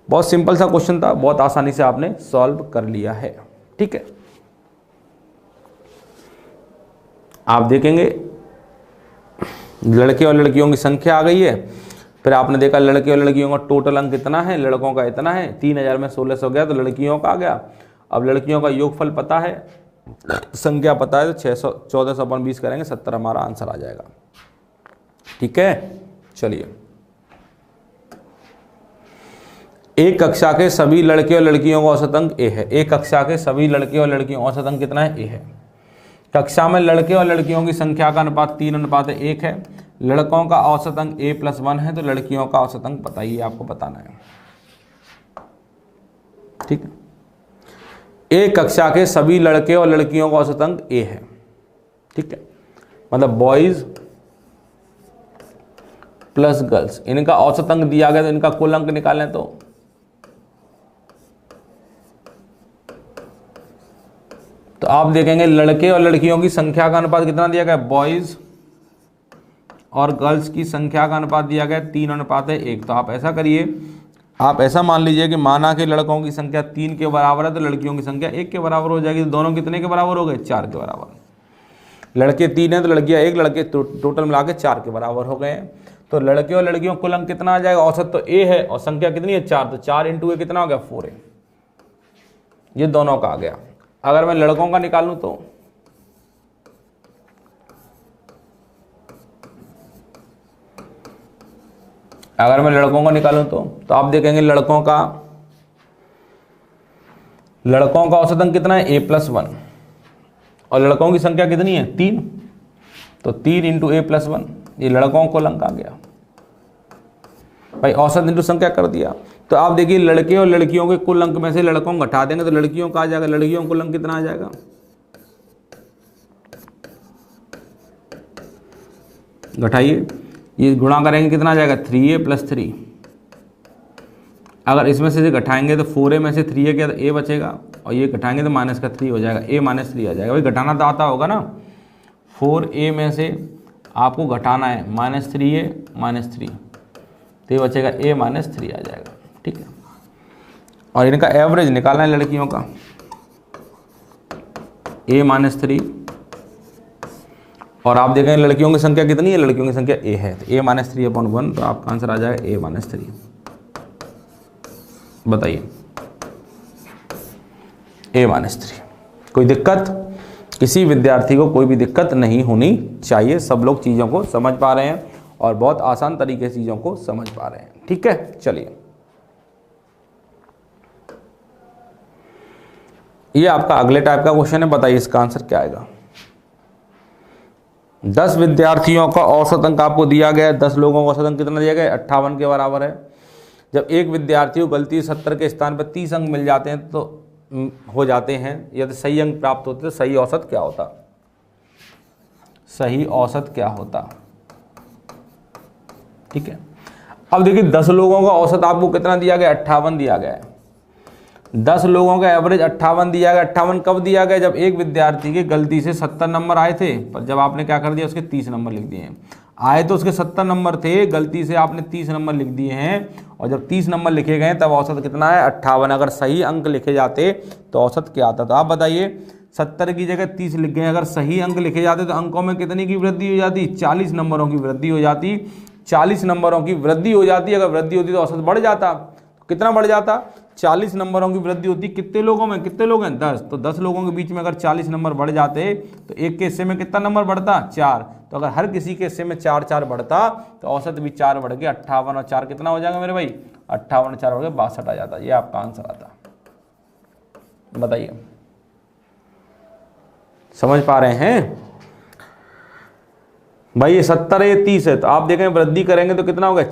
बहुत सिंपल सा क्वेश्चन था, बहुत आसानी से आपने सॉल्व कर लिया है। ठीक है, आप देखेंगे लड़के और लड़कियों की संख्या आ गई है, फिर आपने देखा लड़के और लड़कियों का टोटल अंक कितना है, लड़कों का इतना है, 3000 में 1600 गया तो लड़कियों का आ गया। अब लड़कियों का योगफल पता है, संख्या पता है, तो 1400/20 करेंगे 70 हमारा आंसर आ जाएगा। ठीक है, चलिए एक कक्षा के सभी लड़के और लड़कियों का औसत अंक ए है। एक कक्षा के सभी लड़के और लड़कियों का औसत अंक कितना है? ए है। कक्षा में लड़के और लड़कियों की संख्या का अनुपात 3:1 है। लड़कों का औसत अंक a+1 है, तो लड़कियों का औसत अंक बताइए, आपको बताना है। ठीक है, एक कक्षा के सभी लड़के और लड़कियों का औसत अंक ए है। ठीक है, मतलब बॉयज प्लस गर्ल्स, इनका औसत अंक दिया गया तो इनका कुल अंक निकालें तो आप देखेंगे लड़के और लड़कियों की संख्या का अनुपात कितना दिया गया? बॉयज और गर्ल्स की संख्या का अनुपात दिया गया 3:1। तो आप ऐसा करिए, आप ऐसा मान लीजिए कि माना कि लड़कों की संख्या 3 के बराबर है तो लड़कियों की संख्या 1 के बराबर हो जाएगी। तो दोनों कितने के बराबर हो गए? 4 के बराबर। लड़के 3 हैं तो लड़कियां 1, लड़के टोटल मिला के 4 के बराबर हो गए हैं। तो लड़के और लड़कियों कुल अंक कितना आ जाएगा? औसत तो ए है और संख्या कितनी है 4, तो 4 इंटू ए कितना हो गया 4a। ये दोनों का आ गया। अगर मैं लड़कों का निकालूं तो आप देखेंगे लड़कों का लड़कों का औसत अंक कितना है a+1 और लड़कों की संख्या कितनी है 3, तो 3 इंटू a+1 ये लड़कों को अंक आ गया भाई, औसत इंटू संख्या कर दिया। तो आप देखिए लड़के और लड़कियों के कुल अंक में से लड़कों को घटा देंगे तो लड़कियों का आ जाएगा, लड़कियों का कुल अंक कितना आ जाएगा, घटाइए, ये गुणा करेंगे कितना आ जाएगा 3a + 3। अगर इसमें से घटाएंगे तो 4a में से 3a क्या, तो a बचेगा और ये घटाएंगे तो -3 हो जाएगा, a - 3 आ जाएगा। भाई घटाना तो आता होगा ना, 4a में से आपको घटाना है -3a - 3, तो ये बचेगा a - 3 आ जाएगा, ठीक है। और इनका एवरेज निकालना है लड़कियों का, a - 3 और आप देखें लड़कियों की संख्या कितनी है, लड़कियों की संख्या a है, तो a - 3/1, तो आपका आंसर आ जाएगा a - 3। बताइए a - 3। कोई दिक्कत, किसी विद्यार्थी को कोई भी दिक्कत नहीं होनी चाहिए, सब लोग चीज़ों को समझ पा रहे हैं और बहुत आसान तरीके से चीज़ों को समझ पा रहे हैं, ठीक है। चलिए ये आपका अगले टाइप का क्वेश्चन है, बताइए इसका आंसर क्या आएगा। 10 विद्यार्थियों का औसत अंक आपको दिया गया है, 10 लोगों का औसत अंक कितना दिया गया है, 58 के बराबर है। जब एक विद्यार्थी को गलती 70 के स्थान पर 30 अंक मिल जाते हैं तो हो जाते हैं या तो सही अंक प्राप्त होते, तो सही औसत क्या होता, सही औसत क्या होता, ठीक है। अब देखिए 10 लोगों का औसत आपको कितना दिया गया, 58 दिया गया है। 10 लोगों का एवरेज 58 दिया गया। 58 कब दिया गया, जब एक विद्यार्थी के गलती से 70 नंबर आए थे, पर जब आपने क्या कर दिया उसके 30 नंबर लिख दिए हैं। आए तो उसके 70 नंबर थे, गलती से आपने 30 नंबर लिख दिए हैं, और जब 30 नंबर लिखे गए तब औसत कितना है 58। अगर सही अंक लिखे जाते तो औसत क्या आता, तो आप बताइए 70 की जगह 30 लिख गए, अगर सही अंक लिखे जाते तो अंकों में कितनी की वृद्धि हो जाती, 40 नंबरों की वृद्धि हो जाती, 40 नंबरों की वृद्धि हो जाती। अगर वृद्धि होती तो औसत बढ़ जाता, कितना बढ़ जाता, 40 नंबरों की वृद्धि होती। कितने लोगों में, कितने लोग हैं 10, तो 10 लोगों के बीच में अगर 40 नंबर बढ़ जाते तो एक के हिस्से में कितना नंबर बढ़ता, 4। तो अगर हर किसी के हिस्से में 4 बढ़ता तो औसत भी 4 बढ़ के 58 और 4 कितना हो जाएगा मेरे भाई, 58 और 4 बढ़ के 62 आ जाता। ये आपका आंसर आता। बताइए समझ पा रहे हैं भाई। ये 70 है, ये 30 है, तो आप देखें वृद्धि करेंगे तो कितना हो गया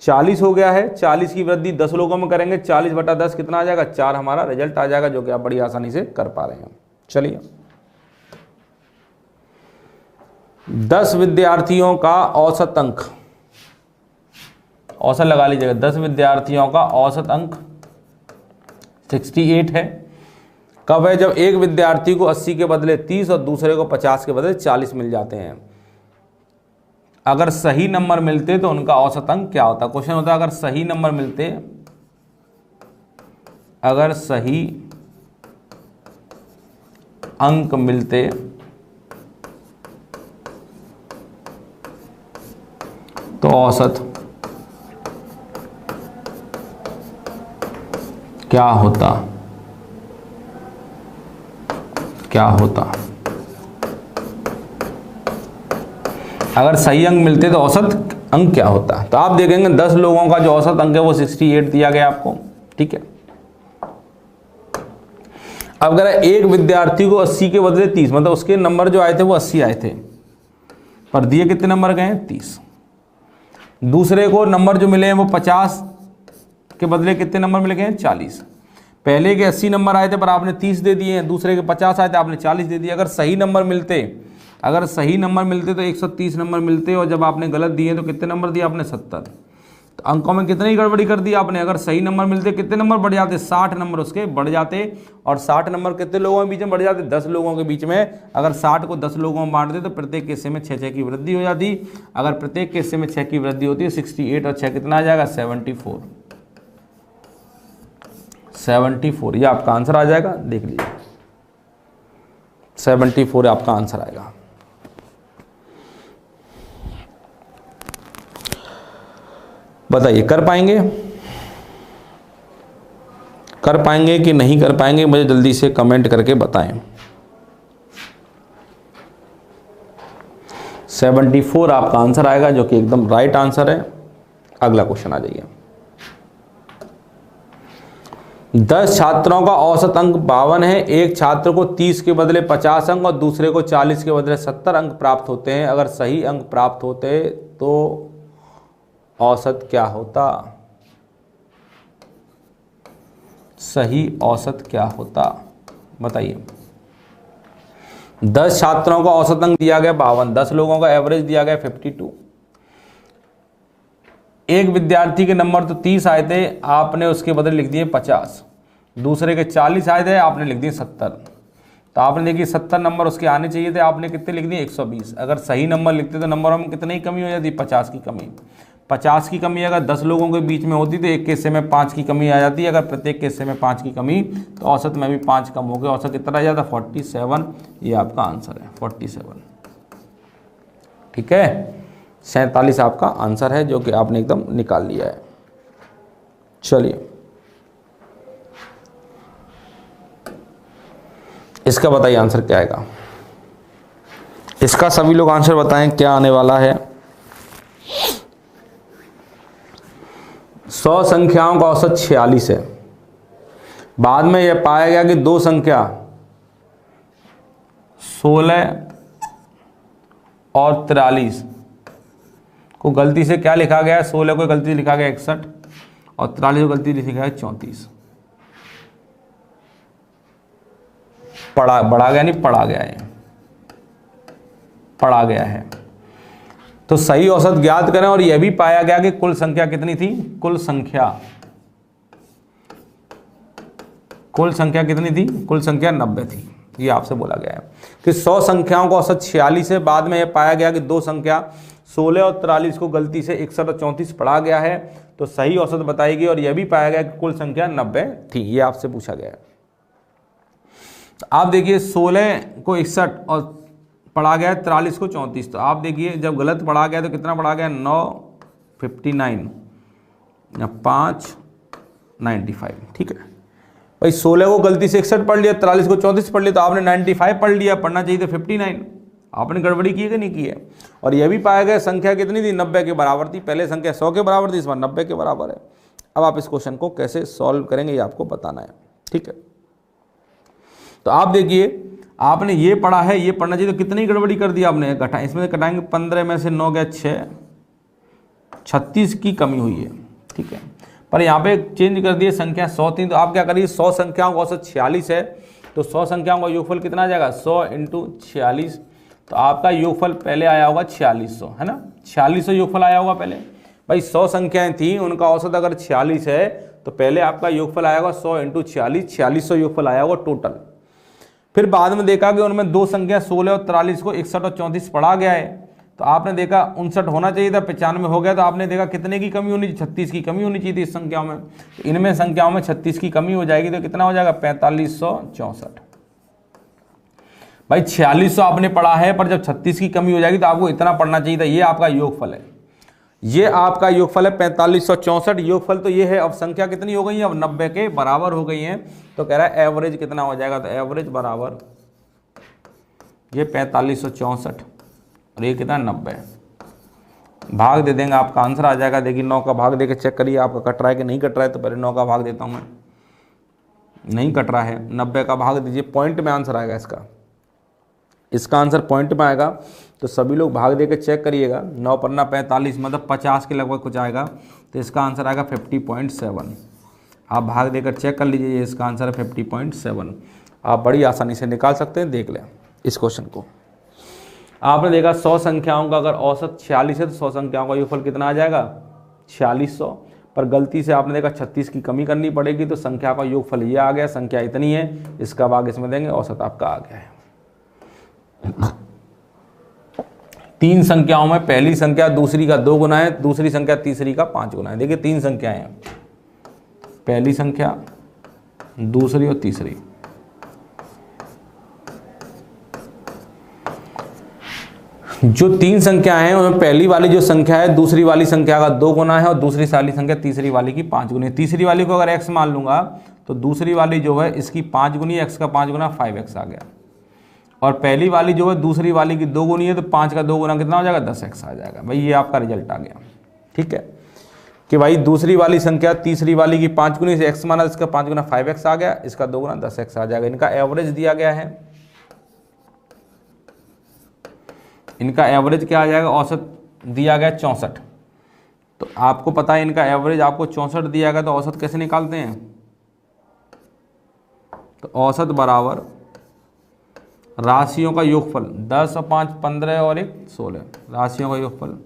40 हो गया है। 40 की वृद्धि 10 लोगों में करेंगे, 40/10 कितना आ जाएगा, 4 हमारा रिजल्ट आ जाएगा, जो कि आप बड़ी आसानी से कर पा रहे हैं। चलिए 10 विद्यार्थियों का औसत अंक, औसत लगा लीजिएगा, 10 विद्यार्थियों का औसत अंक 68 है। कब है, जब एक विद्यार्थी को 80 के बदले 30 और दूसरे को 50 के बदले 40 मिल जाते हैं। अगर सही नंबर मिलते तो उनका औसत अंक क्या होता। क्वेश्चन होता है अगर सही नंबर मिलते, अगर सही अंक मिलते तो औसत क्या होता, क्या होता। अगर सही अंक मिलते तो औसत अंक क्या होता। तो आप देखेंगे 10 लोगों का जो औसत अंक है वो 68 दिया गया आपको, ठीक है। अब अगर एक विद्यार्थी को 80 के बदले 30, मतलब उसके नंबर जो आए थे वो 80 आए थे, पर दिए कितने नंबर गए 30। दूसरे को नंबर जो मिले हैं वो 50 के बदले कितने नंबर मिले गए 40। पहले के 80 नंबर आए थे पर आपने 30 दे दिए हैं, दूसरे के 50 आए थे आपने 40 दे दिए। अगर सही नंबर मिलते, अगर सही नंबर मिलते तो 130 नंबर मिलते, और जब आपने गलत दिए तो कितने नंबर दिए आपने 70। तो अंकों में कितनी गड़बड़ी कर दी आपने। अगर सही नंबर मिलते कितने नंबर बढ़ जाते, 60 नंबर उसके बढ़ जाते, और 60 नंबर कितने लोगों के बीच में बढ़ जाते, 10 लोगों के बीच में। अगर 60 को 10 लोगों में बांटते तो प्रत्येक हिस्से में 6 की वृद्धि हो जाती। अगर प्रत्येक के हिस्से में 6 की वृद्धि होती है, 68 और 6 कितना आ जाएगा 74। 74 ये आपका आंसर आ जाएगा, देख लीजिए 74 आपका आंसर आएगा। बताइए कर पाएंगे, कर पाएंगे कि नहीं कर पाएंगे, मुझे जल्दी से कमेंट करके बताएं। 74 आपका आंसर आएगा, जो कि एकदम राइट आंसर है। अगला क्वेश्चन आ जाइए। 10 छात्रों का औसत अंक 52 है। एक छात्र को 30 के बदले 50 अंक और दूसरे को 40 के बदले 70 अंक प्राप्त होते हैं। अगर सही अंक प्राप्त होते तो औसत क्या होता? सही औसत क्या होता बताइए। 10 छात्रों का औसत अंक दिया गया 52, 10 लोगों का एवरेज दिया गया 52। एक विद्यार्थी के नंबर तो 30 आए थे, आपने उसके बदले लिख दिए 50। दूसरे के 40 आए थे, आपने लिख दिए 70। तो आपने देखिए 70 नंबर उसके आने चाहिए थे, आपने कितने लिख दिए? 120। अगर सही नंबर लिखते तो नंबरों में कितनी कमी हो जाती? 50 की कमी। 50 की कमी अगर 10 लोगों के बीच में होती तो एक के हिस्से में 5 की कमी आ जाती है। अगर प्रत्येक के हिस्से में 5 की कमी तो औसत में भी 5 कम हो गया। औसत कितना आ जाता? 47। ये आपका आंसर है 47। ठीक है, 47 आपका आंसर है जो कि आपने एकदम निकाल लिया है। चलिए इसका बताइए आंसर क्या आएगा। इसका सभी लोग आंसर बताएं क्या आने वाला है। 100 संख्याओं का औसत 46 है। बाद में यह पाया गया कि दो संख्या 16 और 43 को गलती से क्या लिखा गया है? 16 को गलती से लिखा गया 61 और 43 को गलती से लिखा गया 34। बढ़ा गया नहीं, पढ़ा गया है, पढ़ा गया है। तो सही औसत ज्ञात करें। और यह भी पाया गया कि कुल संख्या कितनी थी? कुल संख्या कितनी थी? कुल संख्या 90 थी। ये आपसे बोला गया है कि 100 संख्याओं का औसत 46 है। बाद में यह पाया गया कि दो संख्या 16 और 43 को गलती से 61 और 34 पढ़ा गया है। तो सही औसत बताएगी। और यह भी पाया गया कि कुल संख्या 90 थी। ये आपसे पूछा गया है। तो आप देखिए 16 को 61 और पढ़ा गया है 43 को 34। तो आप देखिए जब गलत पढ़ा गया तो कितना पढ़ा गया? 959 या 595। ठीक है भाई, 16 को गलती से 61 पढ़ लिया, 43 को 34 पढ़ लिया, तो आपने 95 पढ़ लिया। पढ़ना चाहिए था 59। आपने गड़बड़ी की है कि नहीं की है? और यह भी पाया गया संख्या कितनी थी? 90 के बराबर थी। पहले संख्या 100 के बराबर थी, इस बार 90 के बराबर है। अब आप इस क्वेश्चन को कैसे सॉल्व करेंगे ये आपको बताना है। ठीक है, तो आप देखिए आपने ये पढ़ा है, ये पढ़ना चाहिए। तो कितनी गड़बड़ी कर दी आपने? घटा, इसमें से कटाएंगे 15 में से 9 गया 6, 36 की कमी हुई है। ठीक है, पर यहाँ पे चेंज कर दिए संख्या 100 थी। तो आप क्या करिए, 100 संख्याओं का औसत 46 है। तो 100 संख्याओं का योगफल कितना आ जाएगा? 100 × 46। तो आपका योगफल पहले आया होगा 4600, है ना? 4600 योगफल आया होगा पहले। भाई 100 संख्याएं थी, उनका औसत अगर 46 है तो पहले आपका योगफल आया होगा 100 × 46, 4600 योगफल आया होगा टोटल। फिर बाद में देखा कि उनमें दो संख्या 16 और 43 को 61 और 34 पढ़ा गया है। तो आपने देखा 59 होना चाहिए था, 95 हो गया। तो आपने देखा कितने की कमी होनी चाहिए? 36 की कमी होनी चाहिए थी इस संख्याओं में। तो इनमें संख्याओं में 36 की कमी हो जाएगी। तो कितना हो जाएगा? 4564। भाई 4600 आपने पढ़ा है, पर जब 36 की कमी हो जाएगी तो आपको इतना पढ़ना चाहिए था। ये आपका योगफल है, ये आपका योगफल है 4564। योगफल तो ये है। अब संख्या कितनी हो गई है? अब 90 के बराबर हो गई है। तो कह रहा है एवरेज कितना हो जाएगा? तो एवरेज बराबर ये 4564 और ये कितना? 90। भाग दे देंगे, आपका आंसर आ जाएगा। देखिए 9 का भाग देके चेक करिए आपका कट रहा है कि नहीं कट रहा है। तो पहले 9 का भाग देता हूँ मैं, नहीं कट रहा है। 90 का भाग दीजिए, पॉइंट में आंसर आएगा इसका आंसर पॉइंट में आएगा। तो सभी लोग भाग देकर चेक करिएगा। 9 पन्ना 45 मतलब 50 के लगभग कुछ आएगा। तो इसका आंसर आएगा 50.7। आप भाग देकर चेक कर लीजिए, इसका आंसर है 50.7। आप बड़ी आसानी से निकाल सकते हैं। देख लें इस क्वेश्चन को। आपने देखा 100 संख्याओं का अगर औसत 46 है तो 100 संख्याओं का योगफल कितना आ जाएगा? 4600। पर गलती से आपने देखा 36 की कमी करनी पड़ेगी। तो संख्या का योगफल ये आ गया, संख्या इतनी है, इसका भाग इसमें देंगे, औसत आपका आ गया है। 3 संख्याओं में पहली संख्या दूसरी का 2 गुना है, दूसरी संख्या तीसरी का 5 गुना है। देखिए 3 संख्याएं हैं, पहली संख्या, दूसरी और तीसरी। जो 3 संख्याएं हैं उनमें पहली वाली जो संख्या है दूसरी वाली संख्या का 2 गुना है और दूसरी वाली संख्या तीसरी वाली की 5 गुनी है। तीसरी वाली को अगर x मान लूंगा तो दूसरी वाली जो है इसकी 5 गुनी, x का 5 गुना 5x आ गया। और पहली वाली जो है दूसरी वाली की 2 गुनी है तो 5 का 2 गुना कितना हो जाएगा? 10x आ जाएगा। भाई ये आपका रिजल्ट आ गया। ठीक है, कि भाई दूसरी वाली संख्या तीसरी वाली की 5 गुना से x माना, इसका 5 गुना 5x आ गया, इसका 2 गुना 10x आ जाएगा। इनका एवरेज दिया गया है, इनका एवरेज क्या आ जाएगा, औसत दिया गया 64। तो आपको पता है इनका एवरेज आपको 64 दिया गया, तो औसत कैसे निकालते हैं, तो औसत बराबर राशियों का योगफल 10 और 5 15 और 1 16, राशियों का योगफल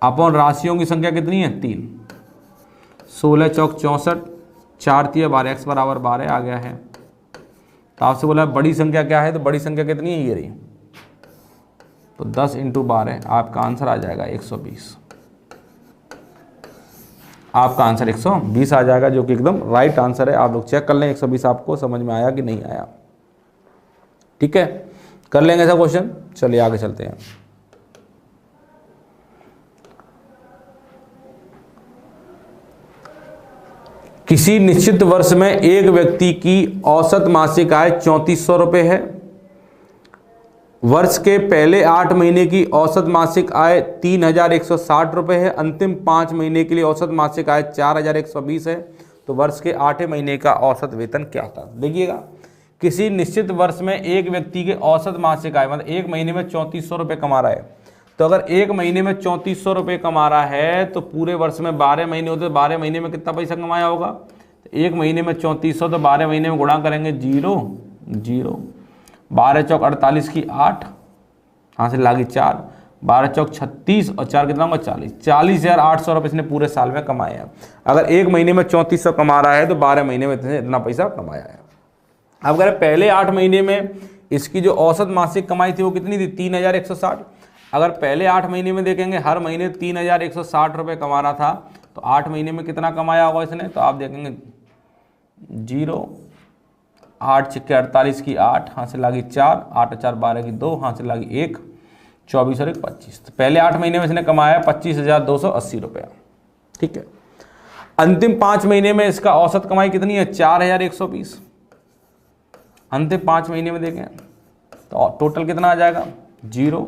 अपन राशियों की संख्या कितनी है 3, 16 चौक 64, 4 3 12, x बराबर 12 आ गया है। तो आपसे बोला बड़ी संख्या क्या है, तो बड़ी संख्या कितनी है, ये रही। तो 10 × 12 आपका आंसर आ जाएगा 120, आपका आंसर 120 आ जाएगा, जो कि एकदम राइट आंसर है। आप लोग चेक कर लें 120 आपको समझ में आया कि नहीं आया। ठीक है, कर लेंगे ऐसा क्वेश्चन। चलिए आगे चलते हैं। किसी निश्चित वर्ष में एक व्यक्ति की औसत मासिक आय 3400 रुपये है। वर्ष के पहले 8 महीने की औसत मासिक आय 3160 रुपये है। अंतिम 5 महीने के लिए औसत मासिक आय 4120 है। तो वर्ष के 8वें महीने का औसत वेतन क्या था। देखिएगा, किसी निश्चित वर्ष में एक व्यक्ति के औसत मासिक आय मतलब एक महीने में 3400 रुपये कमा रहा है। तो अगर एक महीने में 3400 रुपये कमा रहा है तो पूरे वर्ष में 12 महीने होते, 12 महीने में कितना पैसा कमाया होगा। तो एक महीने में 3400, तो 12 महीने में गुणा करेंगे 0 0, 12 चौक 48 की 8, यहाँ से लागी 4, 12 चौक 36 और 4 कितना होगा 40, 40,800 रुपये इसने पूरे साल में कमाए हैं। अगर एक महीने में 3400 कमा रहा है तो 12 महीने में इतना पैसा कमाया है। अब अगर पहले 8 महीने में इसकी जो औसत मासिक कमाई थी वो कितनी थी 3160। अगर पहले 8 महीने में देखेंगे हर महीने 3160 रुपये कमा रहा था, तो 8 महीने में कितना कमाया होगा इसने। तो आप देखेंगे 0, 8 छक्के 48 की 8, यहाँ से लागी 4, 8 4 12 की 2, यहाँ से लागी 1, 24 और 1 25। तो पहले 8 महीने में इसने कमाया 25,280 रुपया। ठीक है, अंतिम 5 महीने में इसका औसत कमाई कितनी है 4120। अंतिम 5 महीने में देखें तो टोटल कितना आ जाएगा 0,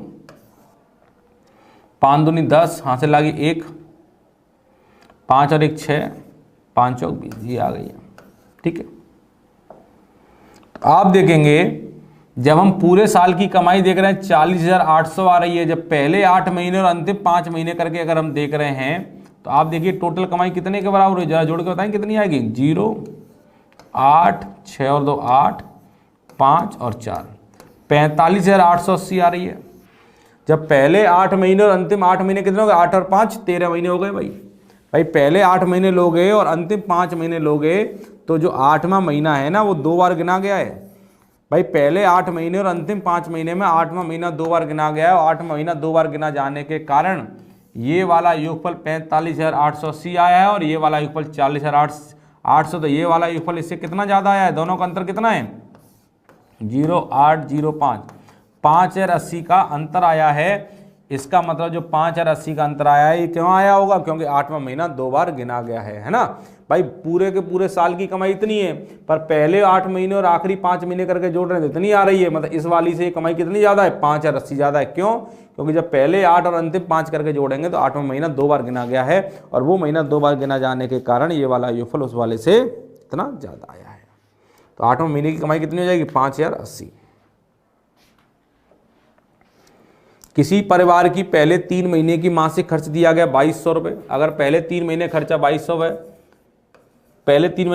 5 दूनी 10, यहाँ से लागी 1, 5 और 1 6, 5 चौक 20, ये आ गई है। ठीक है, आप देखेंगे जब हम पूरे साल की कमाई देख रहे हैं 40,800 आ रही है। जब पहले 8 महीने और अंतिम 5 महीने करके अगर हम देख रहे हैं तो आप देखिए टोटल कमाई कितने के बराबर है, जरा जोड़ के बताएं कितनी आएगी। 0, 8, 6 और 2 8, 5 और 4, 45,880 आ रही है। जब पहले 8 महीने और अंतिम 8 महीने कितने हो गए 8 और 5 13 महीने हो गए भाई पहले 8 महीने लोगे और अंतिम 5 महीने लोगे तो जो 8वां महीना है ना वो 2 बार गिना गया है भाई। पहले 8 महीने और अंतिम 5 महीने में 8वां महीना 2 बार गिना गया है और 8वां महीना 2 बार गिना जाने के कारण ये वाला योगफल 45,880 आया है और ये वाला योगफल 40,800। तो ये वाला योगफल इससे कितना ज़्यादा आया है, दोनों का अंतर कितना है 0,805, 5,80 का अंतर आया है। इसका मतलब जो 5,80 का अंतर आया है ये क्यों आया होगा, क्योंकि 8वां महीना 2 बार गिना गया है ना भाई। पूरे के पूरे साल की कमाई इतनी है पर पहले 8 महीने और आखिरी 5 महीने करके जोड़ रहे हैं तो इतनी आ रही है। मतलब इस वाली से कमाई कितनी ज़्यादा है 5,80 ज़्यादा है। क्यों, क्योंकि जब पहले 8 और अंतिम 5 करके जोड़ेंगे तो 8वां महीना 2 बार गिना गया है और वो महीना 2 बार गिना जाने के कारण ये वाला योगफल उस वाले से इतना ज़्यादा आया है। तो 8वां महीने की कमाई कितनी हो जाएगी 5,080। किसी परिवार की पहले 3 महीने की मासिक खर्च दिया गया 2200 रुपये। अगर पहले 3 महीने खर्चा 2200 है, पहले 3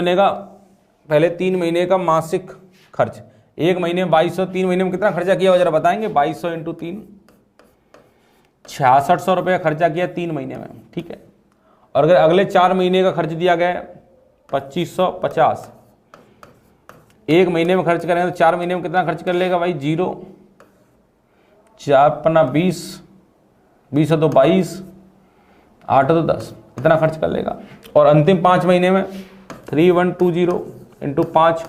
महीने का मासिक खर्च, एक महीने में 2200, 3 महीने में कितना खर्चा किया जरा बताएंगे। 2200 × 3 6600 रुपये खर्चा किया 3 महीने में। ठीक है, और अगर अगले 4 महीने का खर्च दिया गया 2550, एक महीने में खर्च करेंगे तो 4 महीने में कितना खर्च कर लेगा भाई 0, 4 पन्ना 20, 20 तो 22, 8 तो 10, इतना खर्च कर लेगा। और अंतिम 5 महीने में 3120 × 5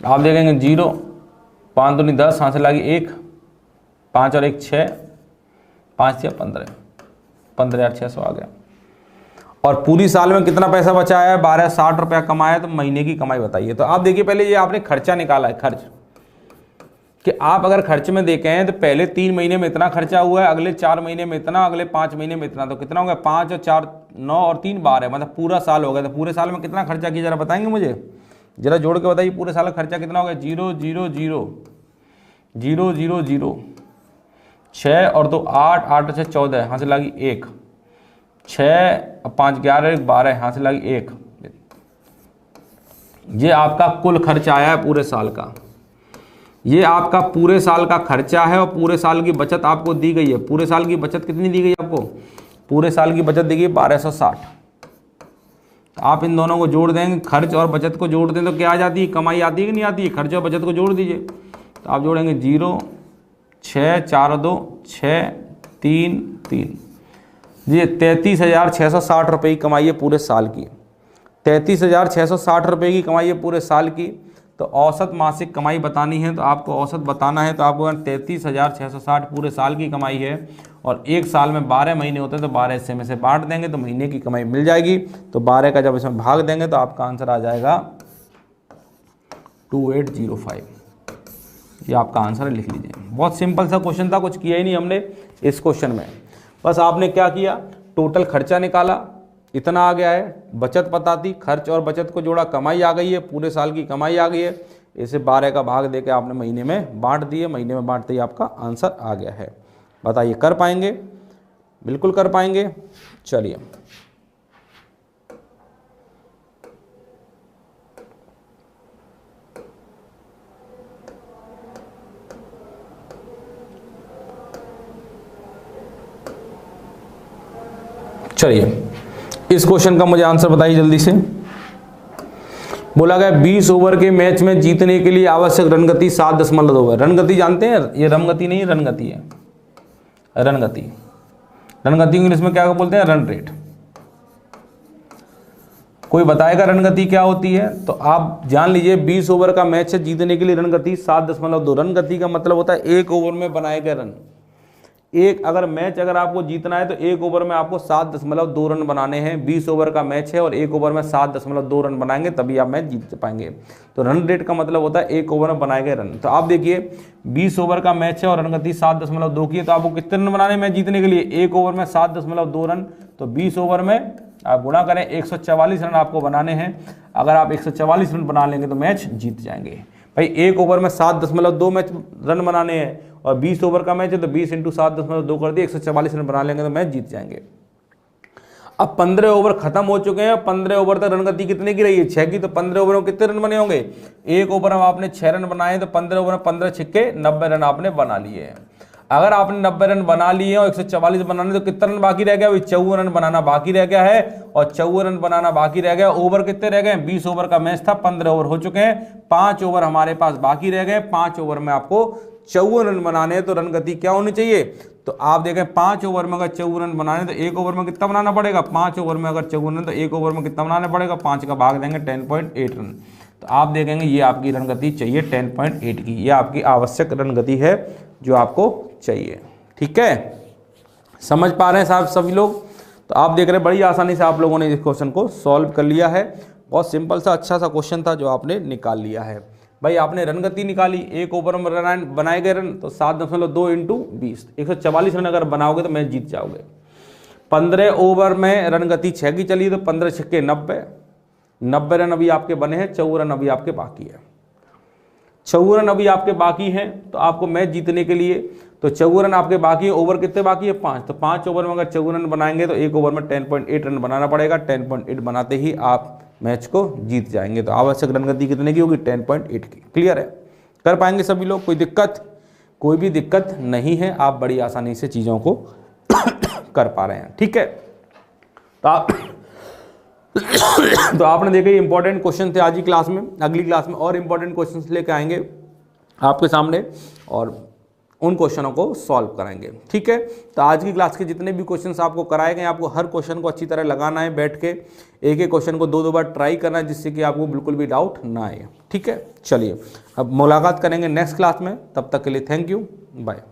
आप देखेंगे 0, 5 दूनी 10, यहाँ से लागी 1, 5 और 1 6, 5 से 15, 15,600 आ गया। और पूरी साल में कितना पैसा बचाया है 1260 रुपया कमाया। तो महीने की कमाई बताइए। तो आप देखिए पहले ये आपने खर्चा निकाला है, खर्च कि आप अगर खर्च में देखे हैं तो पहले 3 महीने में इतना खर्चा हुआ है, अगले 4 महीने में इतना, अगले 5 महीने में इतना, तो कितना हो गया 5 और 4 9 और 3 12 मतलब पूरा साल हो गया। तो पूरे साल में कितना खर्चा किया जरा बताएंगे मुझे, जरा जोड़ के बताइए पूरे साल का खर्चा कितना हो गया। 0 0 0 0 0 0 6 और 2 8 8 से 14 यहाँ से लगी 1 6 5 11 12 यहाँ से लगी 1। ये आपका कुल खर्चा आया है पूरे साल का, ये आपका पूरे साल का खर्चा है और पूरे साल की बचत आपको दी गई है। पूरे साल की बचत कितनी दी गई आपको, पूरे साल की बचत दी गई 1260। आप इन दोनों को जोड़ देंगे, खर्च और बचत को जोड़ दें तो क्या आ जाती है, कमाई आती है कि नहीं आती है। खर्च और बचत को जोड़ दीजिए तो आप जोड़ेंगे 0 6 4 2 6 3 3, ये 33,660 रुपये की कमाई है पूरे साल की। 33,660 रुपये की कमाई है पूरे साल की। तो औसत मासिक कमाई बतानी है तो आपको औसत बताना है तो आपको 33,660 पूरे साल की कमाई है और एक साल में 12 महीने होते हैं तो 12 हिस्से में से बांट देंगे तो महीने की कमाई मिल जाएगी। तो 12 का जब इसमें भाग देंगे तो आपका आंसर आ जाएगा 2805। ये आपका आंसर है, लिख लीजिए। बहुत सिंपल सा क्वेश्चन था, कुछ किया ही नहीं हमने इस क्वेश्चन में। बस आपने क्या किया, टोटल खर्चा निकाला, इतना आ गया है, बचत पता थी, खर्च और बचत को जोड़ा, कमाई आ गई है, पूरे साल की कमाई आ गई है, इसे 12 का भाग देके आपने महीने में बांट दिए, महीने में बांटते ही आपका आंसर आ गया है। बताइए कर पाएंगे, बिल्कुल कर पाएंगे। चलिए इस क्वेश्चन का मुझे आंसर बताइए जल्दी से। बोला गया 20 ओवर के मैच में जीतने के लिए आवश्यक रन गति 7.2 है। रन गति जानते हैं, ये रन गति नहीं, रन गति है, रन गति। रन गति इंग्लिश में क्या बोलते हैं, रन रेट। कोई बताएगा रन गति क्या होती है तो आप जान लीजिए 20 ओवर का मैच है, जीतने के लिए रन गति 7.2। रन गति का मतलब होता है 1 ओवर में बनाए गए रन। अगर मैच अगर आपको जीतना है तो 1 ओवर में आपको 7.2 रन बनाने हैं। 20 ओवर का मैच है और 1 ओवर में 7.2 रन बनाएंगे तभी आप मैच जीत पाएंगे। तो रन रेट का मतलब होता है 1 ओवर में बनाए गए रन। तो आप देखिए 20 ओवर का मैच है और रन गति 7.2 की है, तो आपको कितने रन बनाने मैच जीतने के लिए, 1 ओवर में 7.2 रन। तो 20 ओवर में आप गुणा करें, 144 रन आपको बनाने हैं। अगर आप 144 रन बना लेंगे तो मैच जीत जाएंगे। भाई 1 ओवर में 7.2 मैच रन बनाने हैं और 20 ओवर का मैच है तो 20 × 7.2 कर दिए, 144 रन बना लेंगे तो मैच जीत जाएंगे। अब 15 ओवर खत्म हो चुके हैं, 15 ओवर तक रन गति कितने की रही है, 6 की। तो 15 ओवर में कितने रन बने होंगे, 1 ओवर में आपने 6 रन बनाए तो 15 ओवर में 15 छिक्के 90 रन आपने बना लिए हैं। अगर आपने 90 रन बना लिए और 144 बनाने तो कितना रन बाकी रह गया, 54 रन बनाना बाकी रह गया है और 54 रन बनाना बाकी रह गया। ओवर कितने रह गए, 20 ओवर का मैच था, 15 ओवर हो चुके हैं, 5 ओवर हमारे पास बाकी रह गए। 5 ओवर में आपको 54 रन बनाने हैं तो रन गति क्या होनी चाहिए। तो आप देखें 5 ओवर में अगर 54 रन बनाने तो 1 ओवर में कितना बनाना पड़ेगा, 5 ओवर में अगर 54 रन तो 1 ओवर में कितना बनाना पड़ेगा, 5 का भाग देंगे 10.8 रन। तो आप देखेंगे ये आपकी रन गति चाहिए 10.8 की, ये आपकी आवश्यक रन गति है जो आपको चाहिए। ठीक है, समझ पा रहे हैं साहब सभी लोग। तो आप देख रहे हैं बड़ी आसानी से आप लोगों ने इस क्वेश्चन को सॉल्व कर लिया है। बहुत सिंपल सा अच्छा सा क्वेश्चन था जो आपने निकाल लिया है। भाई आपने रन गति निकाली, 1 ओवर में रन बनाए गए रन तो 7.2 × 20, 144 रन अगर बनाओगे तो मैच जीत जाओगे। 15 ओवर में रन गति 6 की चली तो 15 छक्के 90 रन अभी आपके बने हैं, 54 रन अभी आपके बाकी है। 54 रन अभी आपके बाकी हैं तो आपको मैच जीतने के लिए तो 54 रन आपके बाकी है। ओवर कितने बाकी है, 5। तो 5 ओवर में अगर 54 रन बनाएंगे तो 1 ओवर में 10.8 रन बनाना पड़ेगा। 10.8 बनाते ही आप मैच को जीत जाएंगे। तो आवश्यक रन गति कितने की होगी, 10.8 की। क्लियर है, कर पाएंगे सभी लोग, कोई दिक्कत, कोई भी दिक्कत नहीं है, आप बड़ी आसानी से चीज़ों को कर पा रहे हैं। ठीक है, तो आपने देखा ये इंपॉर्टेंट क्वेश्चन थे आज की क्लास में। अगली क्लास में और इंपॉर्टेंट क्वेश्चंस लेके आएंगे आपके सामने और उन क्वेश्चनों को सॉल्व कराएंगे। ठीक है, तो आज की क्लास के जितने भी क्वेश्चंस आपको कराए गए, आपको हर क्वेश्चन को अच्छी तरह लगाना है, बैठ के एक एक क्वेश्चन को 2-2 बार ट्राई करना है जिससे कि आपको बिल्कुल भी डाउट ना आए। ठीक है, चलिए अब मुलाकात करेंगे नेक्स्ट क्लास में, तब तक के लिए थैंक यू, बाय।